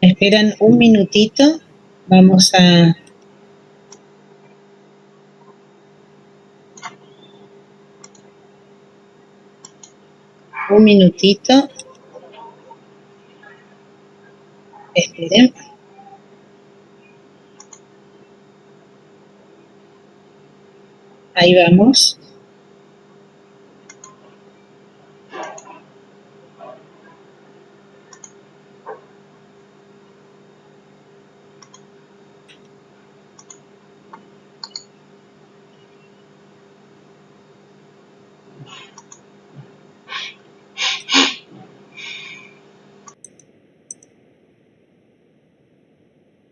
Esperan un minutito, vamos a... Un minutito. Esperen. Ahí vamos.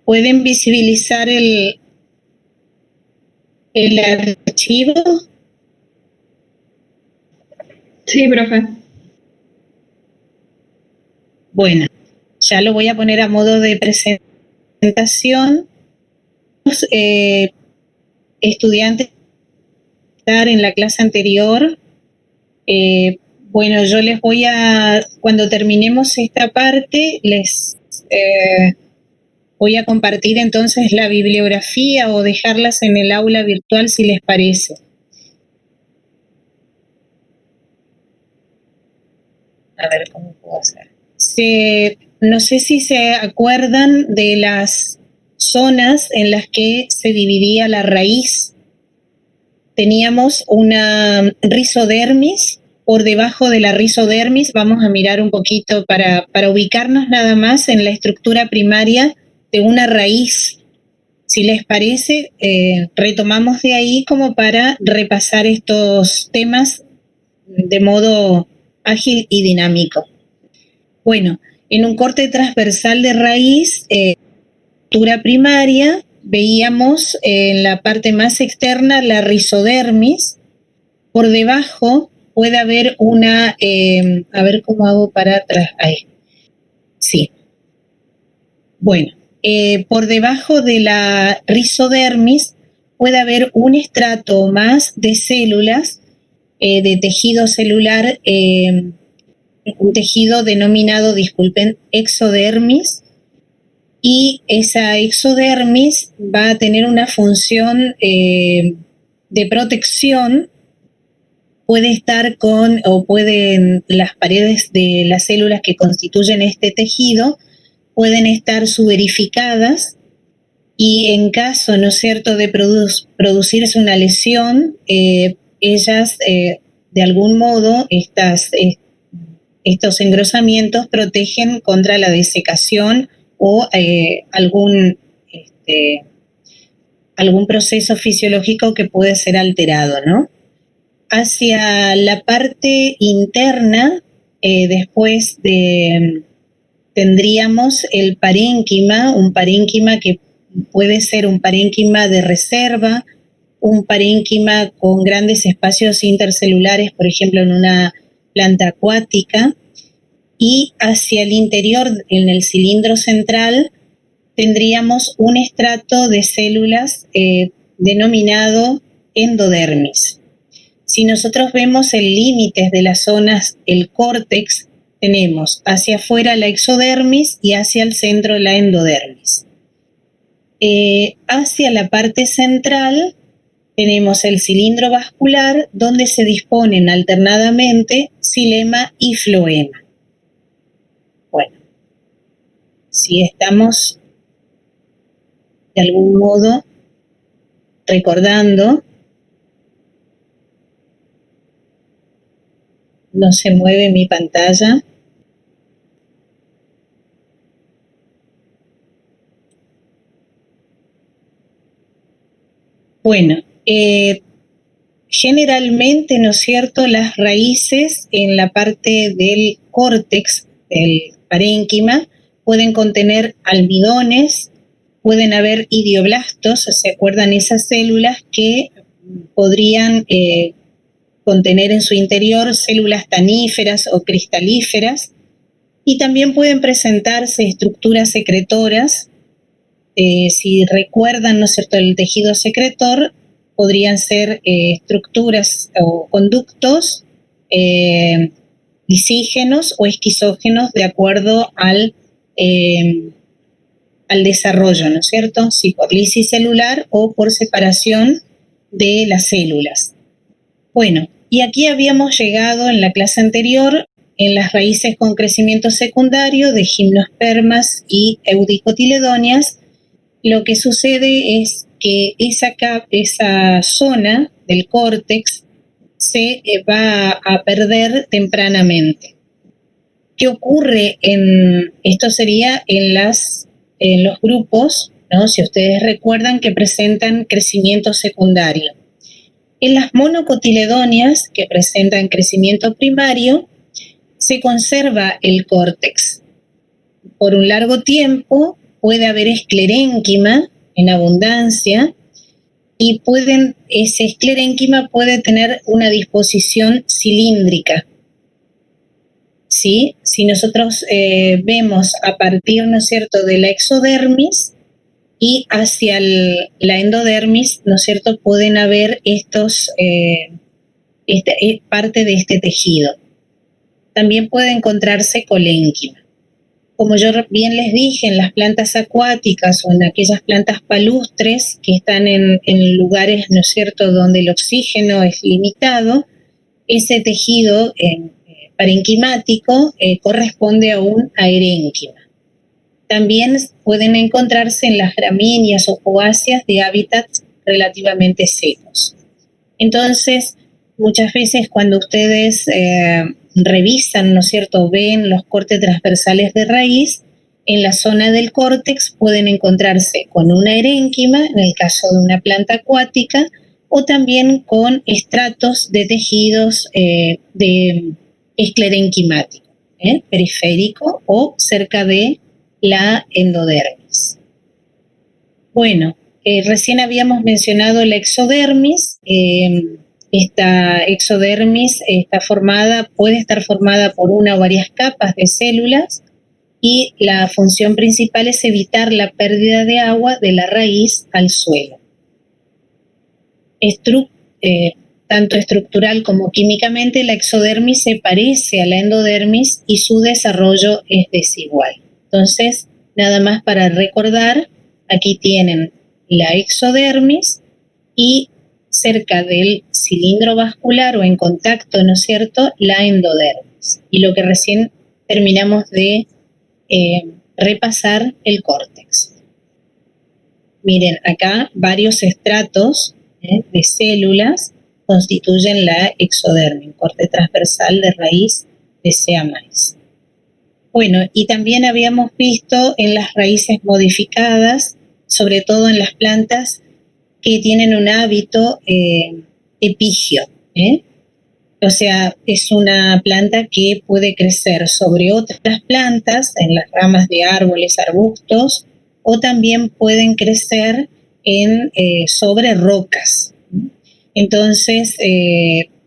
¿Pueden visibilizar el archivo? Sí, profe. Bueno, ya lo voy a poner a modo de presentación. Estudiantes en la clase anterior. Bueno, yo les voy a, cuando terminemos esta parte, les voy a compartir entonces la bibliografía o dejarlas en el aula virtual si les parece. A ver cómo puedo hacer. No sé si se acuerdan de las zonas en las que se dividía la raíz. Teníamos una rizodermis. Por debajo de la rizodermis vamos a mirar un poquito para ubicarnos nada más en la estructura primaria de una raíz. Si les parece, retomamos de ahí como para repasar estos temas de modo ágil y dinámico. Bueno, en un corte transversal de raíz, estructura primaria, veíamos en la parte más externa la rizodermis. Por debajo puede haber una, a ver cómo hago para atrás, ahí. Sí. Bueno, por debajo de la rizodermis puede haber un estrato más de células, de tejido celular, un tejido denominado, disculpen, exodermis, y esa exodermis va a tener una función de protección. Puede estar con, o pueden, las paredes de las células que constituyen este tejido pueden estar suberificadas y en caso, ¿no es cierto?, de producirse una lesión, ellas, de algún modo, estos engrosamientos protegen contra la desecación o algún proceso fisiológico que puede ser alterado, ¿no? Hacia la parte interna, después tendríamos el parénquima, un parénquima que puede ser un parénquima de reserva, un parénquima con grandes espacios intercelulares, por ejemplo, en una planta acuática, y hacia el interior, en el cilindro central, tendríamos un estrato de células denominado endodermis. Si nosotros vemos el límite de las zonas, el córtex, tenemos hacia afuera la exodermis y hacia el centro la endodermis. Hacia la parte central tenemos el cilindro vascular, donde se disponen alternadamente xilema y floema. Bueno, si estamos de algún modo recordando, no se mueve mi pantalla. Bueno, generalmente, ¿no es cierto?, las raíces en la parte del córtex, del parénquima, pueden contener almidones, pueden haber idioblastos, ¿se acuerdan esas células que podrían contener en su interior células taníferas o cristalíferas? Y también pueden presentarse estructuras secretoras. Si recuerdan, ¿no es cierto?, el tejido secretor podrían ser estructuras o conductos lisígenos o esquizógenos de acuerdo al desarrollo, ¿no es cierto? Si por lisis celular o por separación de las células. Bueno, y aquí habíamos llegado en la clase anterior en las raíces con crecimiento secundario de gimnospermas y eudicotiledonias. Lo que sucede es que esa zona del córtex se va a perder tempranamente. ¿Qué ocurre esto sería en los grupos, ¿no? Si ustedes recuerdan, que presentan crecimiento secundario? En las monocotiledonias, que presentan crecimiento primario, se conserva el córtex. Por un largo tiempo puede haber esclerénquima en abundancia y ese esclerénquima puede tener una disposición cilíndrica. ¿Sí? Si nosotros vemos a partir, ¿no es cierto?, de la exodermis y hacia la endodermis, ¿no es cierto?, pueden haber parte de este tejido. También puede encontrarse colénquima. Como yo bien les dije, en las plantas acuáticas o en aquellas plantas palustres que están en lugares, ¿no es cierto?, donde el oxígeno es limitado, ese tejido parenquimático corresponde a un aerénquima. También pueden encontrarse en las gramíneas o fogáceas de hábitats relativamente secos. Entonces, muchas veces cuando ustedes revisan, ¿no es cierto?, ven los cortes transversales de raíz, en la zona del córtex pueden encontrarse con una erénquima, en el caso de una planta acuática, o también con estratos de tejidos de esclerenquimático, periférico o cerca de la endodermis. Bueno, recién habíamos mencionado la exodermis. Esta exodermis puede estar formada por una o varias capas de células y la función principal es evitar la pérdida de agua de la raíz al suelo. Tanto estructural como químicamente, la exodermis se parece a la endodermis y su desarrollo es desigual. Entonces, nada más para recordar, aquí tienen la exodermis y cerca del cilindro vascular o en contacto, ¿no es cierto?, la endodermis. Y lo que recién terminamos de repasar, el córtex. Miren, acá varios estratos de células constituyen la exodermis, corte transversal de raíz de sea maíz. Bueno, y también habíamos visto en las raíces modificadas, sobre todo en las plantas que tienen un hábito epígeo. O sea, es una planta que puede crecer sobre otras plantas, en las ramas de árboles, arbustos, o también pueden crecer sobre rocas. Entonces,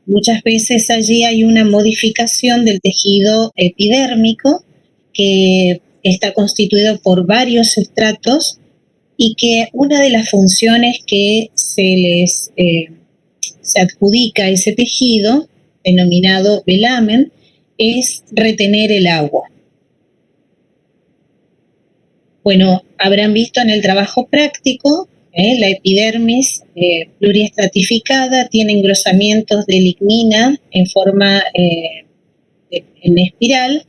muchas veces allí hay una modificación del tejido epidérmico que está constituido por varios estratos y que una de las funciones que se adjudica a ese tejido, denominado velamen, es retener el agua. Bueno, habrán visto en el trabajo práctico, la epidermis pluriestratificada tiene engrosamientos de lignina en forma en espiral.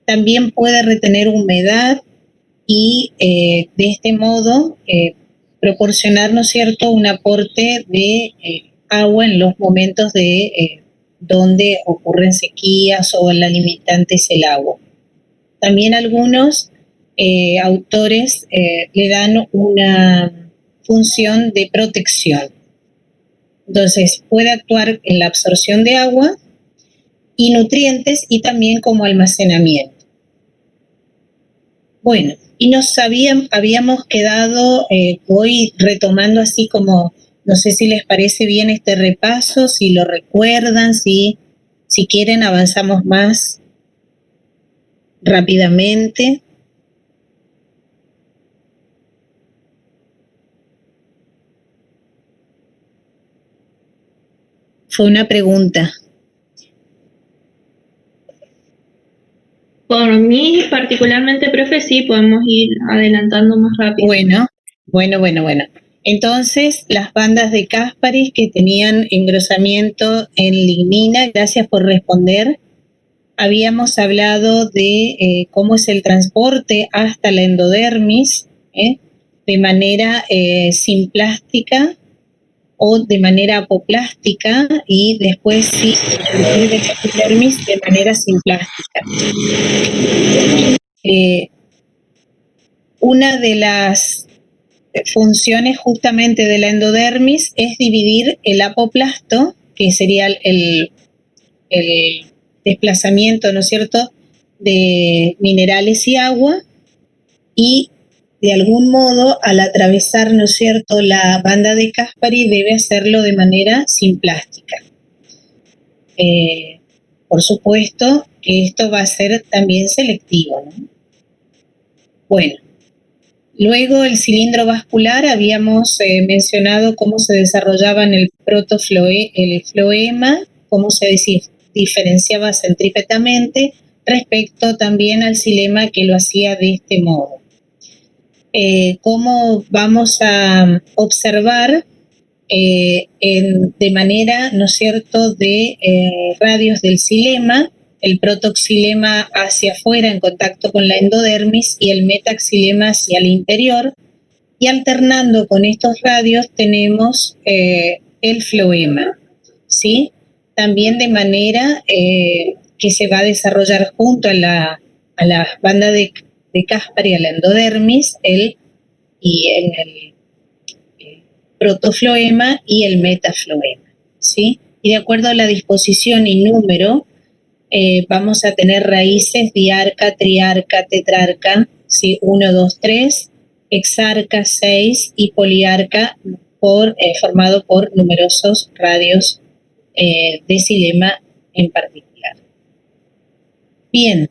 También puede retener humedad y de este modo proporcionar, ¿no es cierto?, un aporte de agua en los momentos donde ocurren sequías o la limitante es el agua. También algunos autores le dan una función de protección. Entonces, puede actuar en la absorción de agua y nutrientes y también como almacenamiento. Bueno, y habíamos quedado, voy retomando así como, no sé si les parece bien este repaso, si lo recuerdan, si quieren avanzamos más rápidamente. Fue una pregunta. Por mí, particularmente, profe, sí, podemos ir adelantando más rápido. Bueno. Entonces, las bandas de Kasparis que tenían engrosamiento en lignina, gracias por responder. Habíamos hablado de cómo es el transporte hasta la endodermis, de manera simplástica o de manera apoplástica, y después sí, a partir de la epidermis de manera simplástica. Una de las funciones justamente de la endodermis es dividir el apoplasto, que sería el desplazamiento, ¿no es cierto?, de minerales y agua, y de algún modo, al atravesar, ¿no es cierto?, la banda de Caspari, debe hacerlo de manera simplástica. Por supuesto que esto va a ser también selectivo, ¿no? Bueno, luego el cilindro vascular, habíamos mencionado cómo se desarrollaba en el el floema, cómo se diferenciaba centrípetamente respecto también al xilema, que lo hacía de este modo. Cómo vamos a observar de manera, ¿no es cierto?, de radios del xilema, el protoxilema hacia afuera en contacto con la endodermis y el metaxilema hacia el interior, y alternando con estos radios tenemos el floema, ¿sí? También de manera que se va a desarrollar junto a la banda de Caspari, a la endodermis, y en el protofloema y el metafloema, ¿sí? Y de acuerdo a la disposición y número, vamos a tener raíces diarca, triarca, tetrarca, ¿sí? 1, 2, 3, exarca, 6 y poliarca, formado por numerosos radios de xilema en particular. Bien,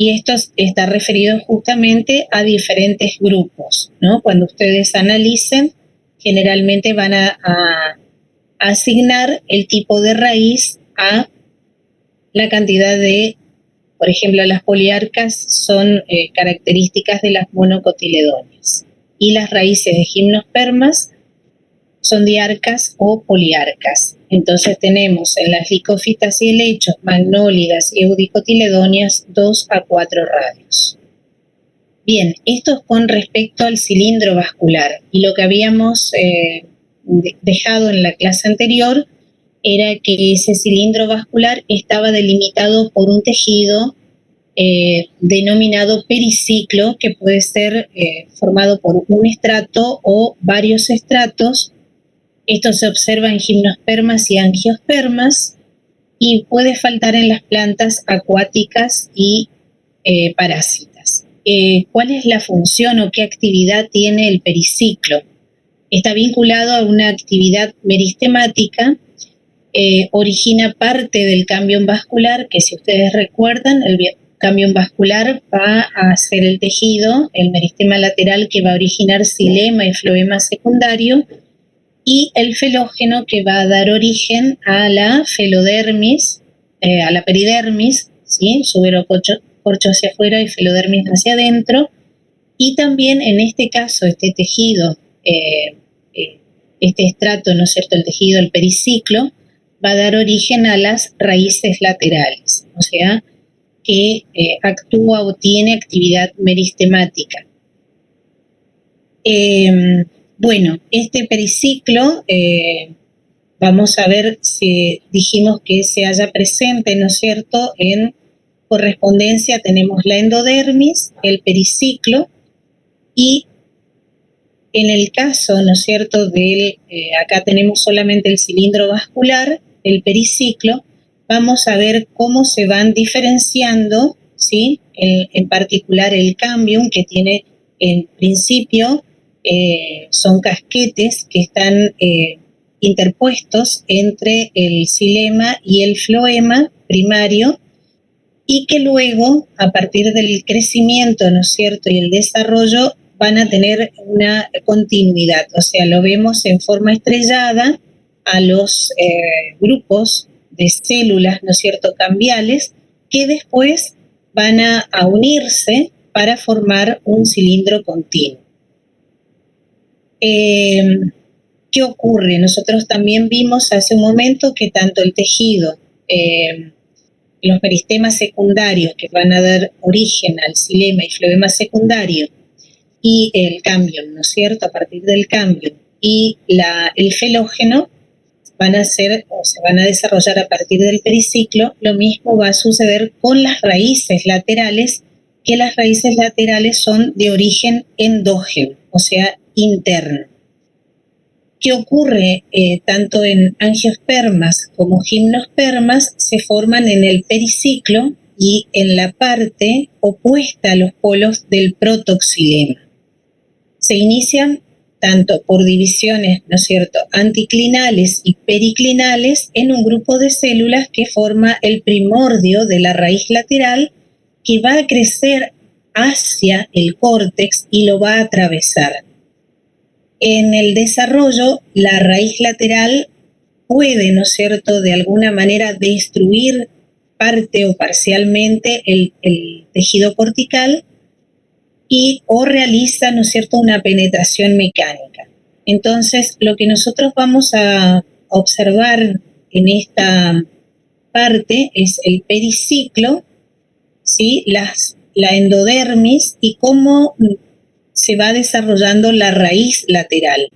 y esto está referido justamente a diferentes grupos, ¿no? Cuando ustedes analicen, generalmente van a asignar el tipo de raíz a la cantidad de, por ejemplo, las poliarcas son características de las monocotiledonias, y las raíces de gimnospermas son diarcas o poliarcas. Entonces tenemos en las licófitas y helechos, magnólidas y eudicotiledonias 2 a 4 radios. Bien, esto es con respecto al cilindro vascular, y lo que habíamos dejado en la clase anterior era que ese cilindro vascular estaba delimitado por un tejido denominado periciclo, que puede ser formado por un estrato o varios estratos. Esto se observa en gimnospermas y angiospermas, y puede faltar en las plantas acuáticas y parásitas. ¿Cuál es la función o qué actividad tiene el periciclo? Está vinculado a una actividad meristemática, origina parte del cámbion vascular, que si ustedes recuerdan, el cámbion vascular va a ser el tejido, el meristema lateral, que va a originar xilema y floema secundario, y el felógeno, que va a dar origen a la felodermis, a la peridermis, ¿sí? Suberocorcho hacia afuera y felodermis hacia adentro, y también en este caso este tejido, este estrato, ¿no es cierto?, el tejido, el periciclo, va a dar origen a las raíces laterales, o sea, que actúa o tiene actividad meristemática. Bueno, este periciclo, vamos a ver si dijimos que se halla presente, ¿no es cierto?, en correspondencia tenemos la endodermis, el periciclo, y en el caso, ¿no es cierto?, acá tenemos solamente el cilindro vascular, el periciclo, vamos a ver cómo se van diferenciando, ¿sí?, en particular el cámbium, que tiene en principio, son casquetes que están interpuestos entre el xilema y el floema primario, y que luego, a partir del crecimiento, ¿no es cierto?, y el desarrollo, van a tener una continuidad, o sea, lo vemos en forma estrellada, a los grupos de células, ¿no es cierto?, cambiales, que después van a unirse para formar un cilindro continuo. ¿Qué ocurre? Nosotros también vimos hace un momento que tanto el tejido, los meristemas secundarios que van a dar origen al xilema y floema secundario, y el cambio, ¿no es cierto?, a partir del cambio, y el felógeno van a ser o se van a desarrollar a partir del periciclo. Lo mismo va a suceder con las raíces laterales, que las raíces laterales son de origen endógeno, o sea, interno. ¿Qué ocurre? Tanto en angiospermas como gimnospermas se forman en el periciclo y en la parte opuesta a los polos del protoxilema. Se inician tanto por divisiones, ¿no es cierto?, anticlinales y periclinales en un grupo de células que forma el primordio de la raíz lateral, que va a crecer hacia el córtex y lo va a atravesar. En el desarrollo, la raíz lateral puede, ¿no es cierto?, de alguna manera destruir parte o parcialmente el tejido cortical, y o realiza, ¿no es cierto?, una penetración mecánica. Entonces, lo que nosotros vamos a observar en esta parte es el periciclo, ¿sí?, la endodermis y cómo se va desarrollando la raíz lateral.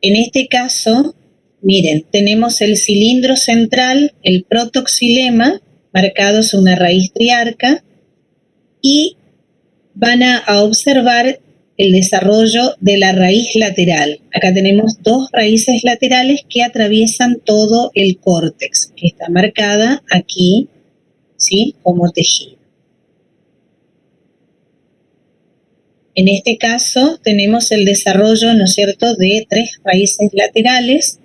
En este caso, miren, tenemos el cilindro central, el protoxilema, marcados en una raíz triarca, y van a observar el desarrollo de la raíz lateral. Acá tenemos dos raíces laterales que atraviesan todo el córtex, que está marcada aquí, ¿sí?, como tejido. En este caso tenemos el desarrollo, ¿no es cierto?, de 3 raíces laterales.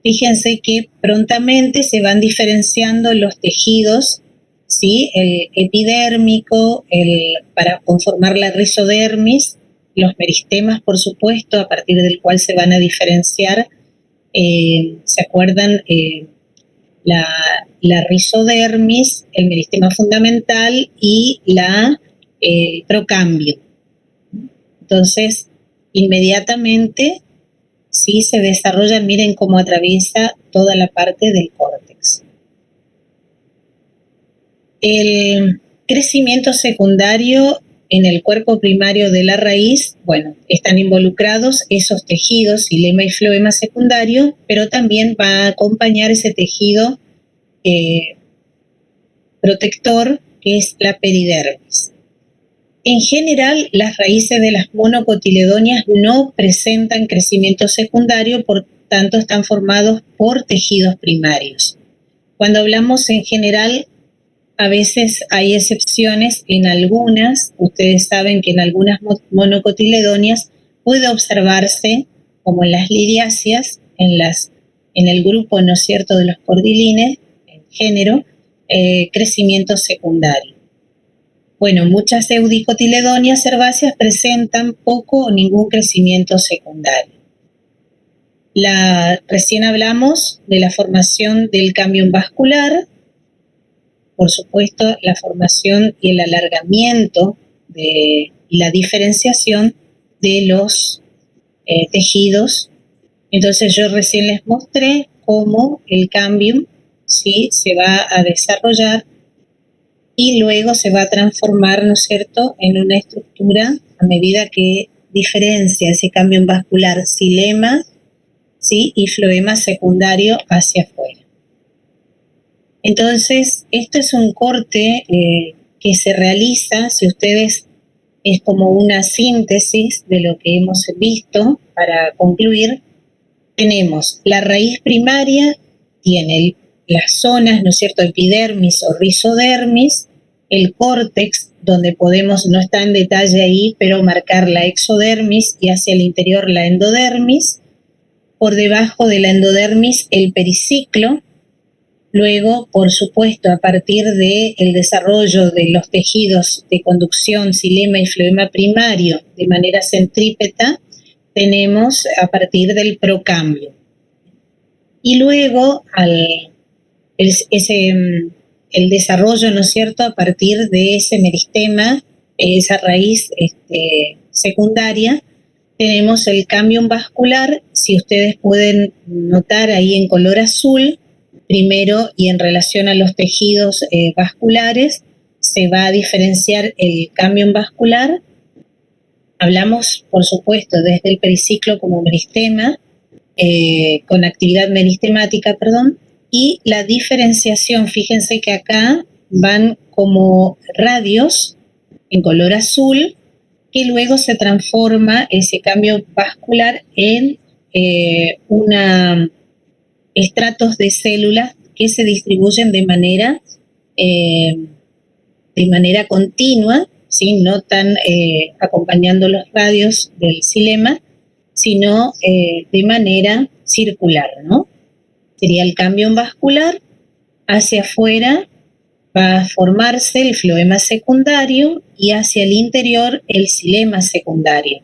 Fíjense que prontamente se van diferenciando los tejidos, ¿sí?, el epidérmico, para conformar la rizodermis, los meristemas, por supuesto, a partir del cual se van a diferenciar, ¿se acuerdan? La rizodermis, el meristema fundamental y el procambio. Entonces, inmediatamente, sí, se desarrolla, miren cómo atraviesa toda la parte del córtex. El crecimiento secundario en el cuerpo primario de la raíz, bueno, están involucrados esos tejidos, xilema y floema secundario, pero también va a acompañar ese tejido protector, que es la peridermis. En general, las raíces de las monocotiledonias no presentan crecimiento secundario, por tanto están formados por tejidos primarios. Cuando hablamos en general, a veces hay excepciones en algunas. Ustedes saben que en algunas monocotiledonias puede observarse, como en las liriáceas, en el grupo, ¿no es cierto?, de los cordilines, en género, crecimiento secundario. Bueno, muchas eudicotiledonias herbáceas presentan poco o ningún crecimiento secundario. Recién hablamos de la formación del cámbium vascular, por supuesto, la formación y el alargamiento y la diferenciación de los tejidos. Entonces yo recién les mostré cómo el cámbium, ¿sí?, se va a desarrollar y luego se va a transformar, ¿no es cierto?, en una estructura a medida que diferencia ese cámbium vascular xilema, ¿sí?, y floema secundario hacia afuera. Entonces, esto es un corte que se realiza, si ustedes, es como una síntesis de lo que hemos visto. Para concluir, tenemos la raíz primaria, tiene las zonas, ¿no es cierto?, epidermis o rizodermis, el córtex, donde podemos, no está en detalle ahí, pero marcar la exodermis y hacia el interior la endodermis, por debajo de la endodermis el periciclo. Luego, por supuesto, a partir del desarrollo de los tejidos de conducción, xilema y floema primario de manera centrípeta, tenemos a partir del procambio. Y luego el desarrollo, ¿no es cierto?, a partir de ese meristema, esa raíz secundaria, tenemos el cambio vascular. Si ustedes pueden notar ahí en color azul, primero y en relación a los tejidos vasculares, se va a diferenciar el cambio vascular. Hablamos, por supuesto, desde el periciclo como meristema, con actividad meristemática, y la diferenciación, fíjense que acá van como radios en color azul, que luego se transforma ese cambio vascular en estratos de células que se distribuyen de manera continua, ¿sí? No tan acompañando los radios del xilema, sino de manera circular, ¿no? Sería el cambio vascular. Hacia afuera va a formarse el floema secundario y hacia el interior el xilema secundario.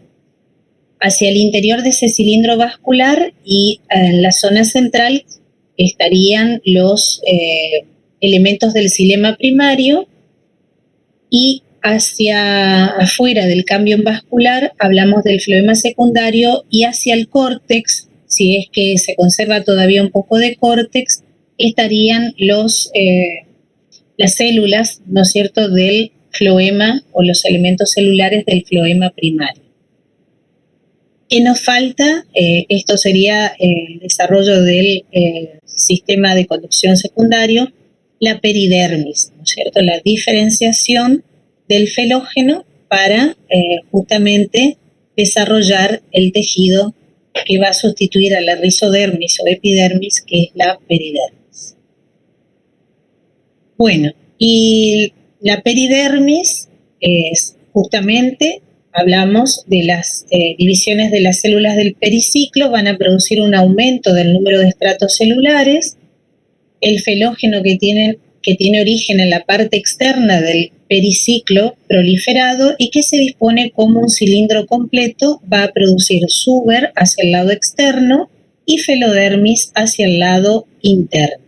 Hacia el interior de ese cilindro vascular y en la zona central estarían los elementos del xilema primario, y hacia afuera del cambio vascular hablamos del floema secundario, y hacia el córtex, si es que se conserva todavía un poco de córtex, estarían las células, ¿no es cierto?, del floema o los elementos celulares del floema primario. ¿Qué nos falta? Esto sería el desarrollo del sistema de conducción secundario, la peridermis, ¿no es cierto?, la diferenciación del felógeno para justamente desarrollar el tejido que va a sustituir a la rizodermis o epidermis, que es la peridermis. Bueno, y la peridermis es justamente, hablamos de las divisiones de las células del periciclo, van a producir un aumento del número de estratos celulares. El felógeno que tiene origen en la parte externa del periciclo proliferado y que se dispone como un cilindro completo, va a producir suber hacia el lado externo y felodermis hacia el lado interno.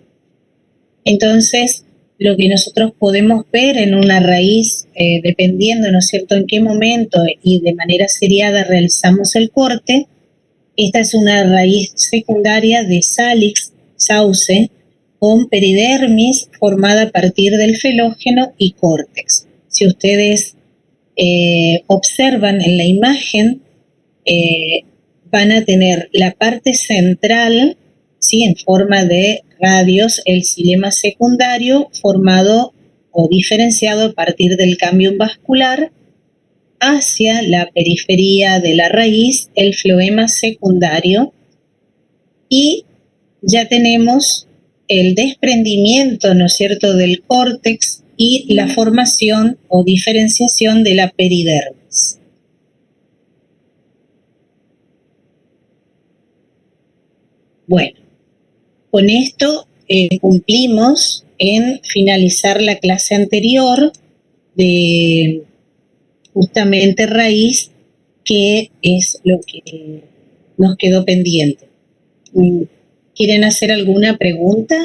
Entonces, lo que nosotros podemos ver en una raíz, dependiendo, ¿no es cierto?, en qué momento y de manera seriada realizamos el corte, esta es una raíz secundaria de Salix, sauce, con peridermis formada a partir del felógeno y córtex. Si ustedes observan en la imagen, van a tener la parte central, ¿sí?, en forma de radios, el xilema secundario formado o diferenciado a partir del cambio vascular. Hacia la periferia de la raíz, el floema secundario, y ya tenemos el desprendimiento, ¿no es cierto?, del córtex y la formación o diferenciación de la peridermis. Bueno, con esto cumplimos en finalizar la clase anterior de justamente raíz, que es lo que nos quedó pendiente. ¿Quieren hacer alguna pregunta?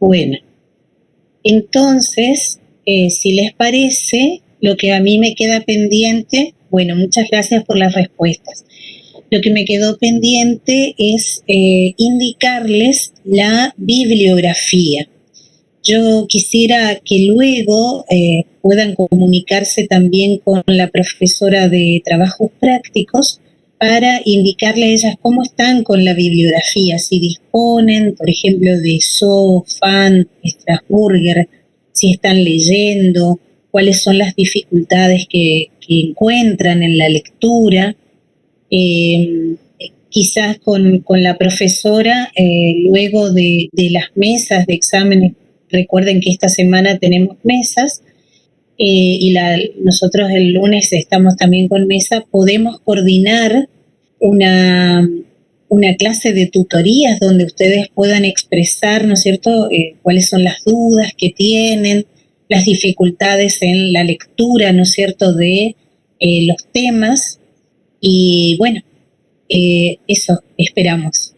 Bueno, entonces, si les parece, lo que a mí me queda pendiente, bueno, muchas gracias por las respuestas. Lo que me quedó pendiente es indicarles la bibliografía. Yo quisiera que luego puedan comunicarse también con la profesora de trabajos prácticos para indicarle a ellas cómo están con la bibliografía, si disponen, por ejemplo, de So, Fan, Strasburger, si están leyendo, cuáles son las dificultades que encuentran en la lectura. quizás con la profesora, luego de las mesas de exámenes. Recuerden que esta semana tenemos mesas, y nosotros el lunes estamos también con mesa. Podemos coordinar una, una clase de tutorías donde ustedes puedan expresar, ¿no es cierto?, cuáles son las dudas que tienen, las dificultades en la lectura, ¿no es cierto?, de los temas. Y bueno, eso esperamos.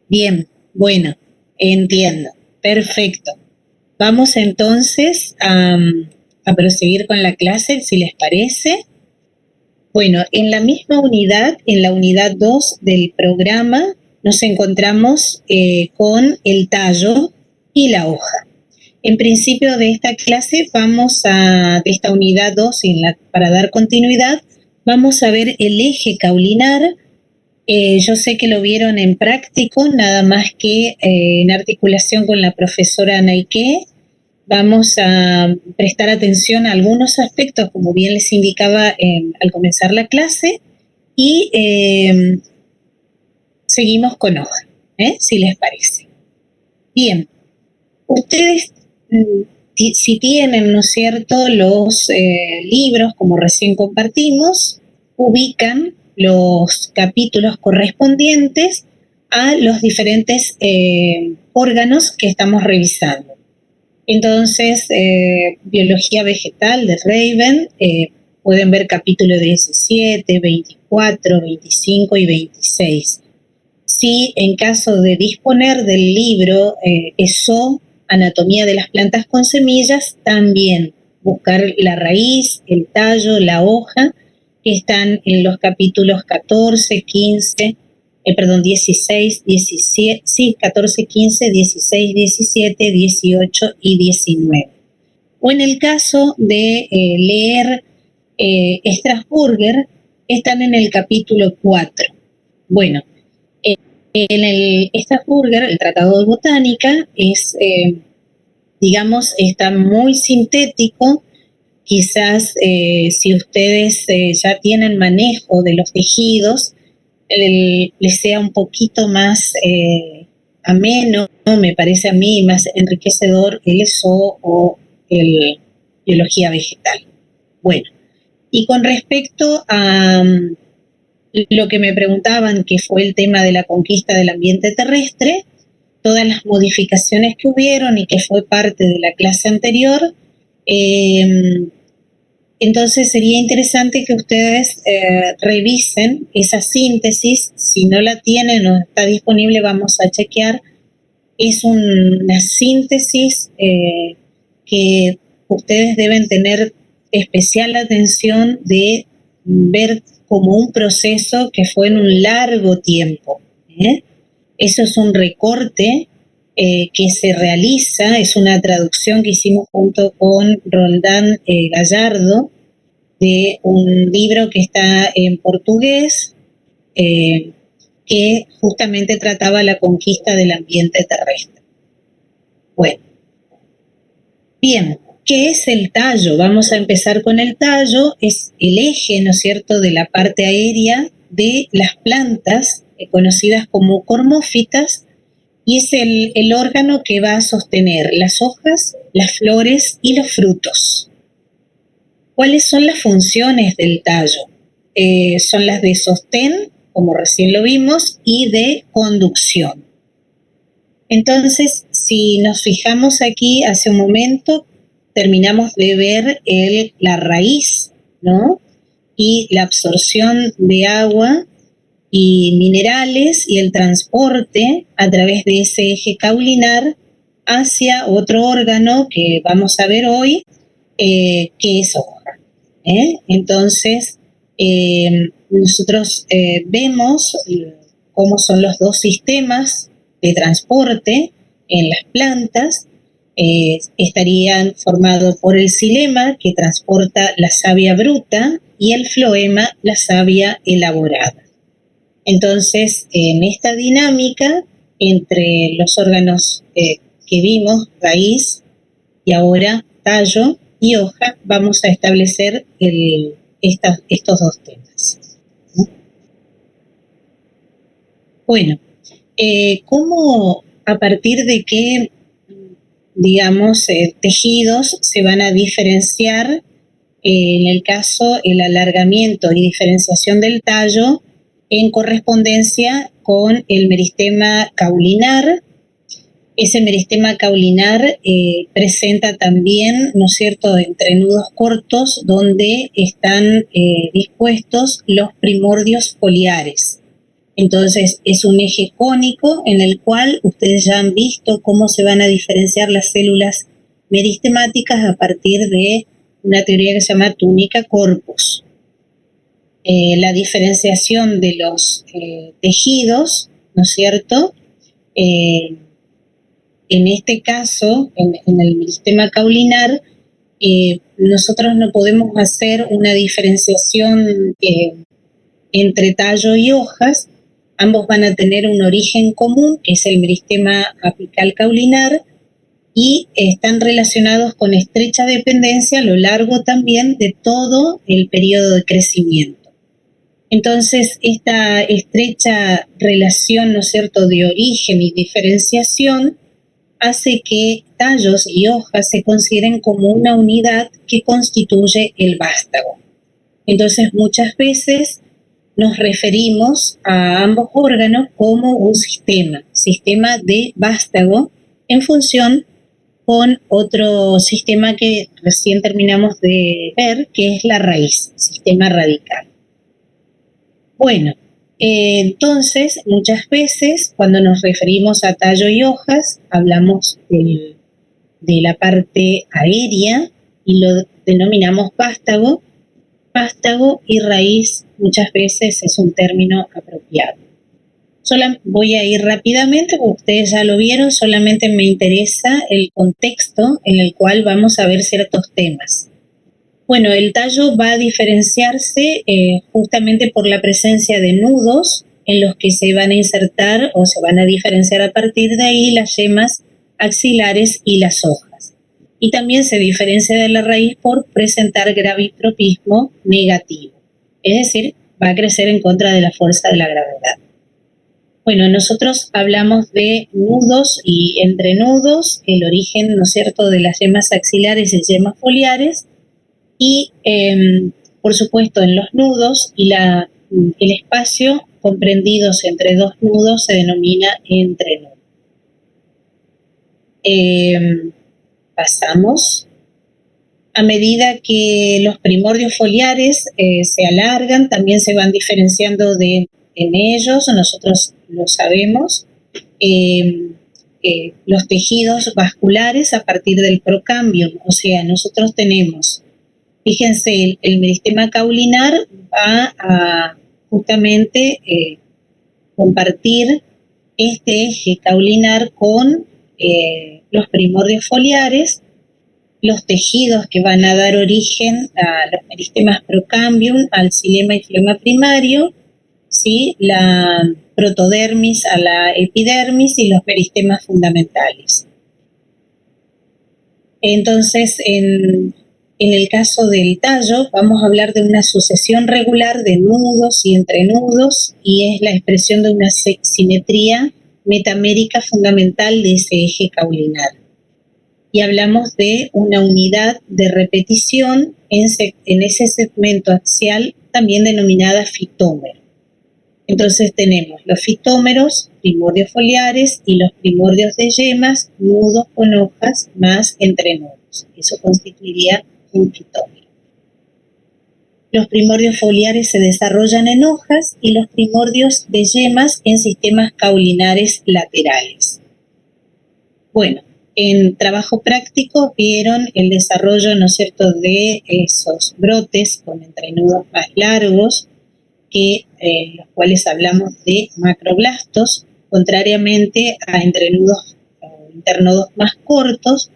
Bien, bueno, entiendo. Perfecto. Vamos entonces a proseguir con la clase, si les parece. Bueno, en la misma unidad, en la unidad 2 del programa, nos encontramos con el tallo y la hoja. En principio de esta clase de esta unidad 2, para dar continuidad, vamos a ver el eje caulinar. Yo sé que lo vieron en práctico, nada más que en articulación con la profesora Naike. Vamos a prestar atención a algunos aspectos, como bien les indicaba al comenzar la clase, y seguimos con hoja, si les parece. Bien, ustedes, si tienen, ¿no es cierto?, los libros, como recién compartimos, ubican los capítulos correspondientes a los diferentes órganos que estamos revisando. Entonces, biología vegetal de Raven, pueden ver capítulo 17, 24, 25 y 26. Si en caso de disponer del libro ESO, Anatomía de las plantas con semillas, también buscar la raíz, el tallo, la hoja, que están en los capítulos 14, 15, 16, 17, sí, 14, 15, 16, 17, 18 y 19. O en el caso de leer Strasburger, están en el capítulo 4. Bueno, en el Strasburger, el Tratado de Botánica, está muy sintético. Quizás si ustedes ya tienen manejo de los tejidos, les sea un poquito más ameno, ¿no? Me parece a mí más enriquecedor el ESO o el biología vegetal. Bueno, y con respecto a lo que me preguntaban, que fue el tema de la conquista del ambiente terrestre, todas las modificaciones que hubieron y que fue parte de la clase anterior, entonces sería interesante que ustedes revisen esa síntesis. Si no la tienen o está disponible, vamos a chequear. Es una síntesis que ustedes deben tener especial atención de ver como un proceso que fue en un largo tiempo. Eso es un recorte que se realiza, es una traducción que hicimos junto con Roldán Gallardo de un libro que está en portugués, que justamente trataba la conquista del ambiente terrestre. Bueno, bien, ¿qué es el tallo? Vamos a empezar con el tallo. Es el eje, ¿no es cierto?, de la parte aérea de las plantas, conocidas como cormófitas, y es el órgano que va a sostener las hojas, las flores y los frutos. ¿Cuáles son las funciones del tallo? Son las de sostén, como recién lo vimos, y de conducción. Entonces, si nos fijamos aquí, hace un momento terminamos de ver la raíz, ¿no?, y la absorción de agua y minerales y el transporte a través de ese eje caulinar hacia otro órgano que vamos a ver hoy, que es hoja. Entonces, nosotros vemos cómo son los dos sistemas de transporte en las plantas. Estarían formados por el xilema, que transporta la savia bruta, y el floema, la savia elaborada. Entonces, en esta dinámica entre los órganos que vimos, raíz y ahora tallo y hoja, vamos a establecer estos dos temas. Bueno, ¿cómo, a partir de qué, digamos, tejidos se van a diferenciar, en el caso, el alargamiento y diferenciación del tallo en correspondencia con el meristema caulinar? Ese meristema caulinar presenta también, ¿no es cierto?, entrenudos cortos donde están dispuestos los primordios foliares. Entonces, es un eje cónico en el cual ustedes ya han visto cómo se van a diferenciar las células meristemáticas a partir de una teoría que se llama túnica corpus. La diferenciación de los tejidos, ¿no es cierto?, en este caso, en el meristema caulinar, nosotros no podemos hacer una diferenciación entre tallo y hojas. Ambos van a tener un origen común, que es el meristema apical caulinar, y están relacionados con estrecha dependencia a lo largo también de todo el periodo de crecimiento. Entonces, esta estrecha relación, ¿no es cierto?, de origen y diferenciación hace que tallos y hojas se consideren como una unidad que constituye el vástago. Entonces, muchas veces nos referimos a ambos órganos como un sistema de vástago, en función con otro sistema que recién terminamos de ver, que es la raíz, sistema radical. Bueno, entonces, muchas veces cuando nos referimos a tallo y hojas, hablamos de la parte aérea y lo denominamos vástago. Vástago y raíz muchas veces es un término apropiado. Voy a ir rápidamente, porque ustedes ya lo vieron, solamente me interesa el contexto en el cual vamos a ver ciertos temas. Bueno, el tallo va a diferenciarse justamente por la presencia de nudos en los que se van a insertar o se van a diferenciar a partir de ahí las yemas axilares y las hojas. Y también se diferencia de la raíz por presentar gravitropismo negativo, es decir, va a crecer en contra de la fuerza de la gravedad. Bueno, nosotros hablamos de nudos y entrenudos, el origen, ¿no es cierto?, de las yemas axilares y yemas foliares, y por supuesto en los nudos y el espacio comprendidos entre dos nudos se denomina entrenudo. Pasamos. A medida que los primordios foliares se alargan, también se van diferenciando en ellos, nosotros lo sabemos, los tejidos vasculares a partir del procambium. O sea, nosotros tenemos, fíjense, el meristema caulinar va a justamente compartir este eje caulinar con los primordios foliares, los tejidos que van a dar origen a los meristemas procambium, al xilema y flema primario, ¿sí?, la protodermis a la epidermis y los meristemas fundamentales. Entonces, en el caso del tallo, vamos a hablar de una sucesión regular de nudos y entrenudos, y es la expresión de una simetría metamérica fundamental de ese eje caulinar. Y hablamos de una unidad de repetición en ese segmento axial, también denominada fitómero. Entonces tenemos los fitómeros, primordios foliares, y los primordios de yemas, nudos con hojas, más entrenudos. Eso constituiría un fitómero. Los primordios foliares se desarrollan en hojas y los primordios de yemas en sistemas caulinares laterales. Bueno, en trabajo práctico vieron el desarrollo, ¿no es cierto?, de esos brotes con entrenudos más largos, los cuales hablamos de macroblastos, contrariamente a entrenudos o internodos más cortos,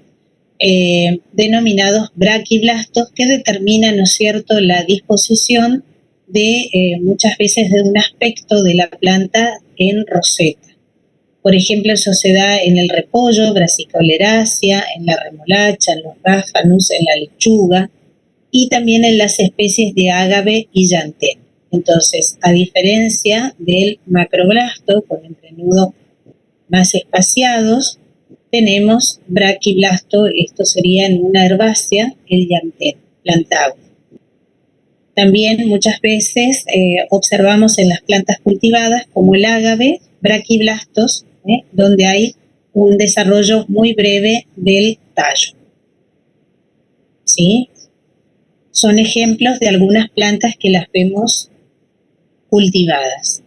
denominados braquiblastos, que determinan, ¿no es cierto?, la disposición de muchas veces de un aspecto de la planta en roseta. Por ejemplo, eso se da en el repollo, Brassicauleraceae, en la remolacha, en los ráfanos, en la lechuga, y también en las especies de ágave y llantén. Entonces, a diferencia del macroblasto, con entrenudos más espaciados, tenemos braquiblasto, esto sería en una herbácea, el llantén plantado. También muchas veces observamos en las plantas cultivadas, como el ágave, braquiblastos, donde hay un desarrollo muy breve del tallo. ¿Sí? Son ejemplos de algunas plantas que las vemos cultivadas.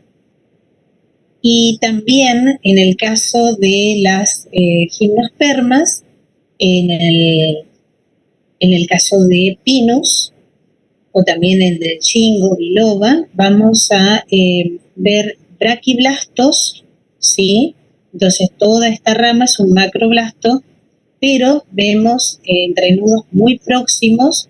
Y también en el caso de las gimnospermas, en el caso de Pinus, o también el del Ginkgo biloba, vamos a ver braquiblastos, ¿sí? Entonces toda esta rama es un macroblasto, pero vemos entrenudos muy próximos,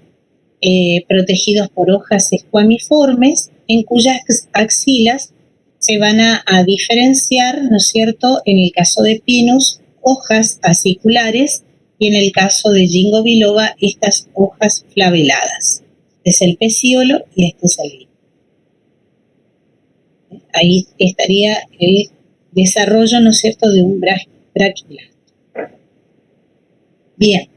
protegidos por hojas escuamiformes, en cuyas axilas se van a diferenciar, ¿no es cierto?, en el caso de Pinus, hojas aciculares, y en el caso de Ginkgo biloba, estas hojas flaveladas. Este es el pecíolo y este es el limbo. Ahí estaría el desarrollo, ¿no es cierto?, de un braquiblasto. Bien.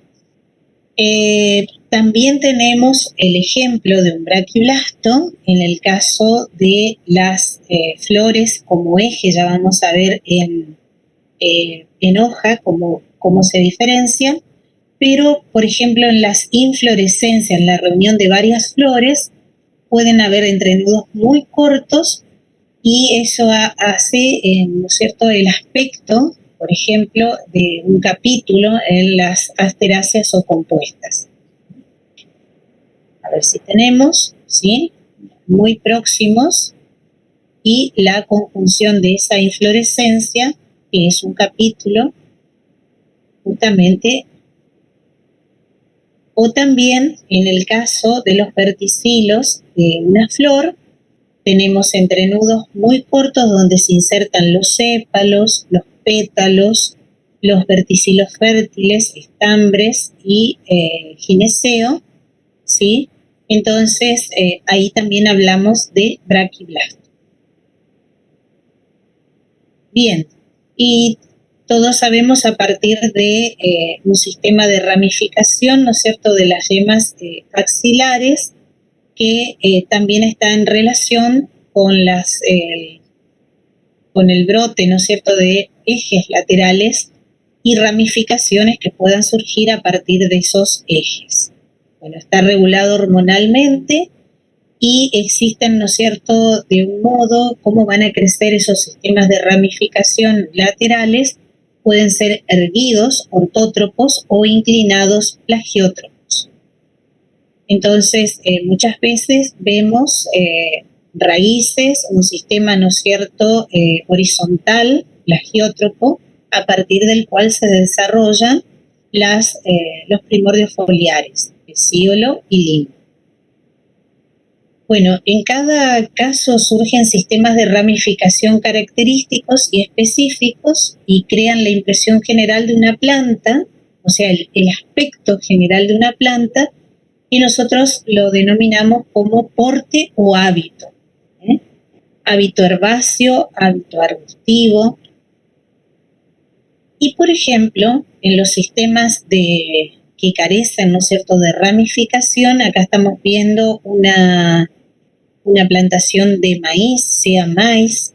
También tenemos el ejemplo de un braquiblasto en el caso de las flores como eje. Ya vamos a ver en hoja cómo se diferencian, pero por ejemplo en las inflorescencias, en la reunión de varias flores, pueden haber entrenudos muy cortos y eso hace, ¿no es cierto?, el aspecto, por ejemplo, de un capítulo en las asteráceas o compuestas. A ver si tenemos, ¿sí?, muy próximos, y la conjunción de esa inflorescencia, que es un capítulo, justamente. O también en el caso de los verticilos de una flor, tenemos entrenudos muy cortos donde se insertan los sépalos, los pétalos, los verticilos fértiles, estambres y gineceo, ¿sí? Entonces, ahí también hablamos de braquiblasto. Bien, y todos sabemos a partir de un sistema de ramificación, ¿no es cierto?, de las yemas axilares, que también está en relación con con el brote, ¿no es cierto?, de ejes laterales y ramificaciones que puedan surgir a partir de esos ejes. Bueno, está regulado hormonalmente y existen, ¿no es cierto?, de un modo cómo van a crecer esos sistemas de ramificación laterales. Pueden ser erguidos, ortótropos, o inclinados, plagiótropos. Entonces, muchas veces vemos raíces, un sistema, ¿no es cierto?, horizontal, plagiótropo, a partir del cual se desarrollan los primordios foliares, pecíolo y limbo. Bueno, en cada caso surgen sistemas de ramificación característicos y específicos y crean la impresión general de una planta, o sea, el aspecto general de una planta, y nosotros lo denominamos como porte o hábito. Hábito herbáceo, hábito arbustivo. Y por ejemplo, en los sistemas que carecen, ¿no es cierto?, de ramificación, acá estamos viendo una plantación de maíz, sea maíz,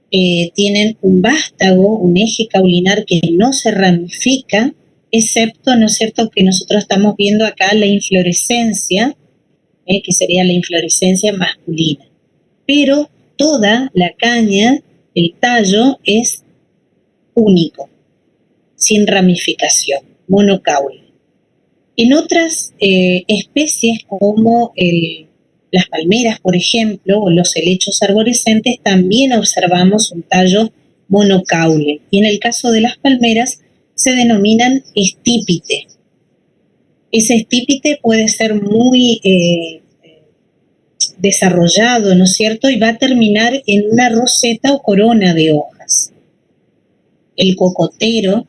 tienen un vástago, un eje caulinar que no se ramifica, excepto, ¿no es cierto?, que nosotros estamos viendo acá la inflorescencia, que sería la inflorescencia masculina. Pero toda la caña, el tallo, es único, sin ramificación, monocaule. En otras especies como las palmeras, por ejemplo, o los helechos arborescentes, también observamos un tallo monocaule. Y en el caso de las palmeras se denominan estípite. Ese estípite puede ser muy desarrollado, ¿no es cierto?, y va a terminar en una roseta o corona de hojas. El cocotero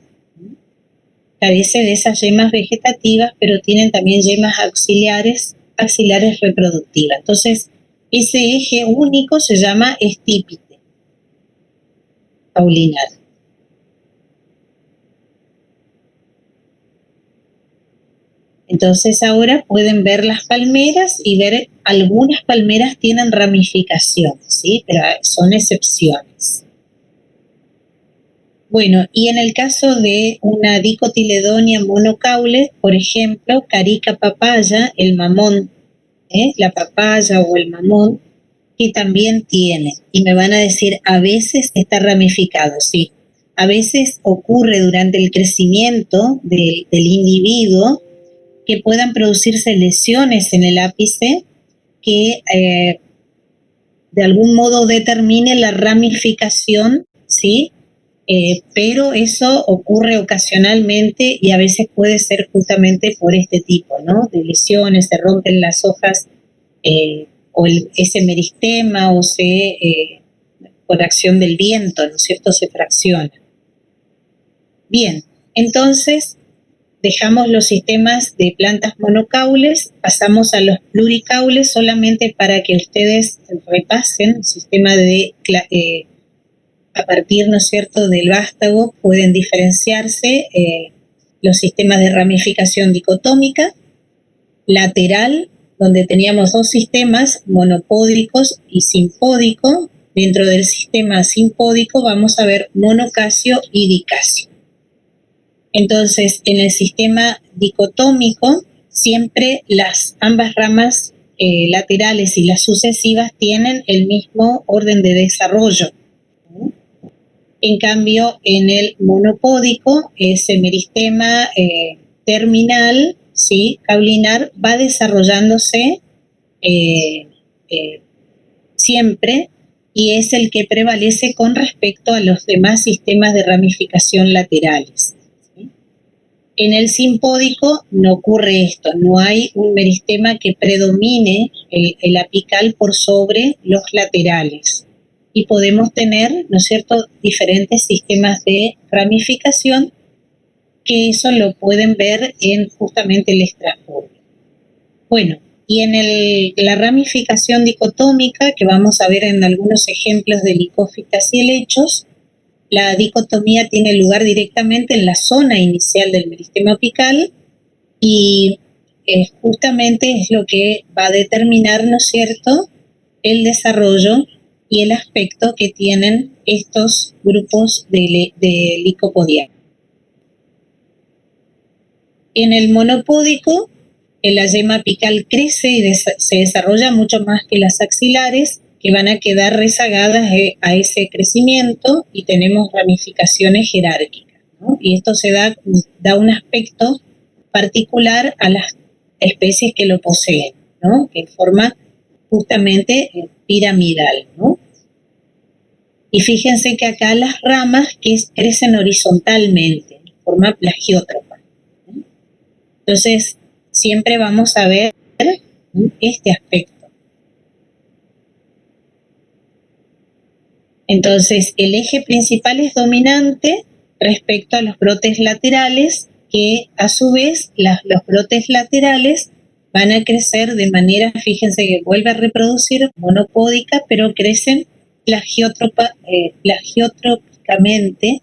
carece de esas yemas vegetativas, pero tienen también yemas axilares reproductivas. Entonces, Ese eje único se llama estípite caulinar. Entonces ahora pueden ver las palmeras y ver algunas palmeras tienen ramificaciones, ¿sí? Pero son excepciones. Bueno, y en el caso de una dicotiledonia monocaule, por ejemplo, carica papaya, el mamón, la papaya o el mamón, que también tiene. Y me van a decir, a veces está ramificado, sí. A veces ocurre durante el crecimiento del individuo que puedan producirse lesiones en el ápice que de algún modo determine la ramificación, ¿sí? Pero eso ocurre ocasionalmente y a veces puede ser justamente por este tipo, ¿no? De lesiones, se rompen las hojas o ese meristema o por acción del viento, ¿no es cierto?, se fracciona. Bien, entonces dejamos los sistemas de plantas monocaules, pasamos a los pluricaules solamente para que ustedes repasen el sistema a partir, ¿no es cierto?, del vástago pueden diferenciarse los sistemas de ramificación dicotómica, lateral, donde teníamos dos sistemas, monopódicos y simpódico. Dentro del sistema simpódico vamos a ver monocasio y dicasio. Entonces, en el sistema dicotómico, siempre ambas ramas laterales y las sucesivas tienen el mismo orden de desarrollo. En cambio, en el monopódico, ese meristema terminal, ¿sí?, caulinar, va desarrollándose siempre y es el que prevalece con respecto a los demás sistemas de ramificación laterales. En el simpódico no ocurre esto, no hay un meristema que predomine el apical por sobre los laterales. Y podemos tener, ¿no es cierto?, diferentes sistemas de ramificación, que eso lo pueden ver en justamente el estrasforbio. Bueno, y en la ramificación dicotómica, que vamos a ver en algunos ejemplos de licófitas y helechos, la dicotomía tiene lugar directamente en la zona inicial del meristema apical y justamente es lo que va a determinar, ¿no es cierto?, el desarrollo y el aspecto que tienen estos grupos de licopodiales. En el monopódico, la yema apical crece y se desarrolla mucho más que las axilares, que van a quedar rezagadas a ese crecimiento y tenemos ramificaciones jerárquicas, ¿no? Y esto da un aspecto particular a las especies que lo poseen, ¿no?, que forma justamente piramidal, ¿no? Y fíjense que acá las ramas crecen horizontalmente, en forma plagiótropa. Entonces, siempre vamos a ver este aspecto. Entonces, el eje principal es dominante respecto a los brotes laterales, que a su vez los brotes laterales van a crecer de manera, fíjense que vuelve a reproducir monopódica, pero crecen plagiotrópicamente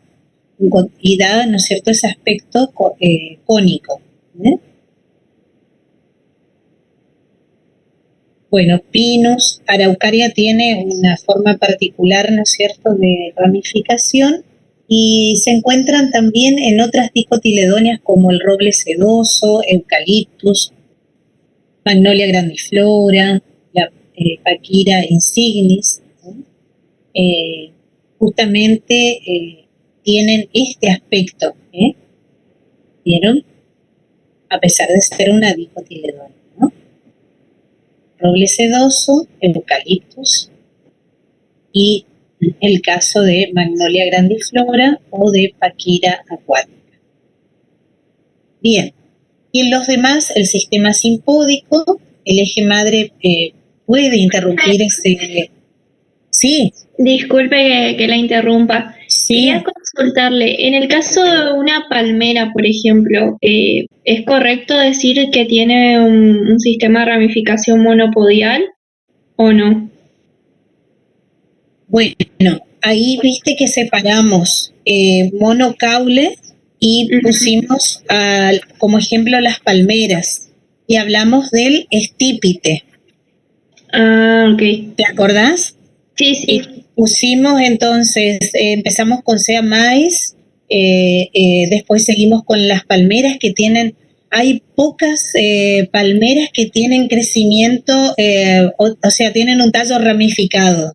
y da, ¿no es cierto?, ese aspecto cónico. Bueno, Pinus, Araucaria tiene una forma particular, ¿no es cierto?, de ramificación y se encuentran también en otras dicotiledonias como el roble sedoso, Eucaliptus, Magnolia grandiflora, la Paquira insignis, ¿no? Justamente tienen este aspecto, ¿vieron? A pesar de ser una dicotiledonia, ¿no? Roble sedoso, Eucaliptus y el caso de Magnolia grandiflora o de Paquira acuática. Bien, y en los demás, el sistema simpódico, el eje madre puede interrumpir ese... Sí. Disculpe que la interrumpa. Sí. Quería consultarle, en el caso de una palmera, por ejemplo, ¿es correcto decir que tiene un sistema de ramificación monopodial? ¿O no? Bueno, ahí viste que separamos monocaule y Ujú. pusimos como ejemplo las palmeras y hablamos del estípite. Ah, ok. ¿Te acordás? Sí, Y sí. pusimos entonces, empezamos con sea maíz, después seguimos con las palmeras que tienen, hay pocas palmeras que tienen crecimiento, o sea, tienen un tallo ramificado.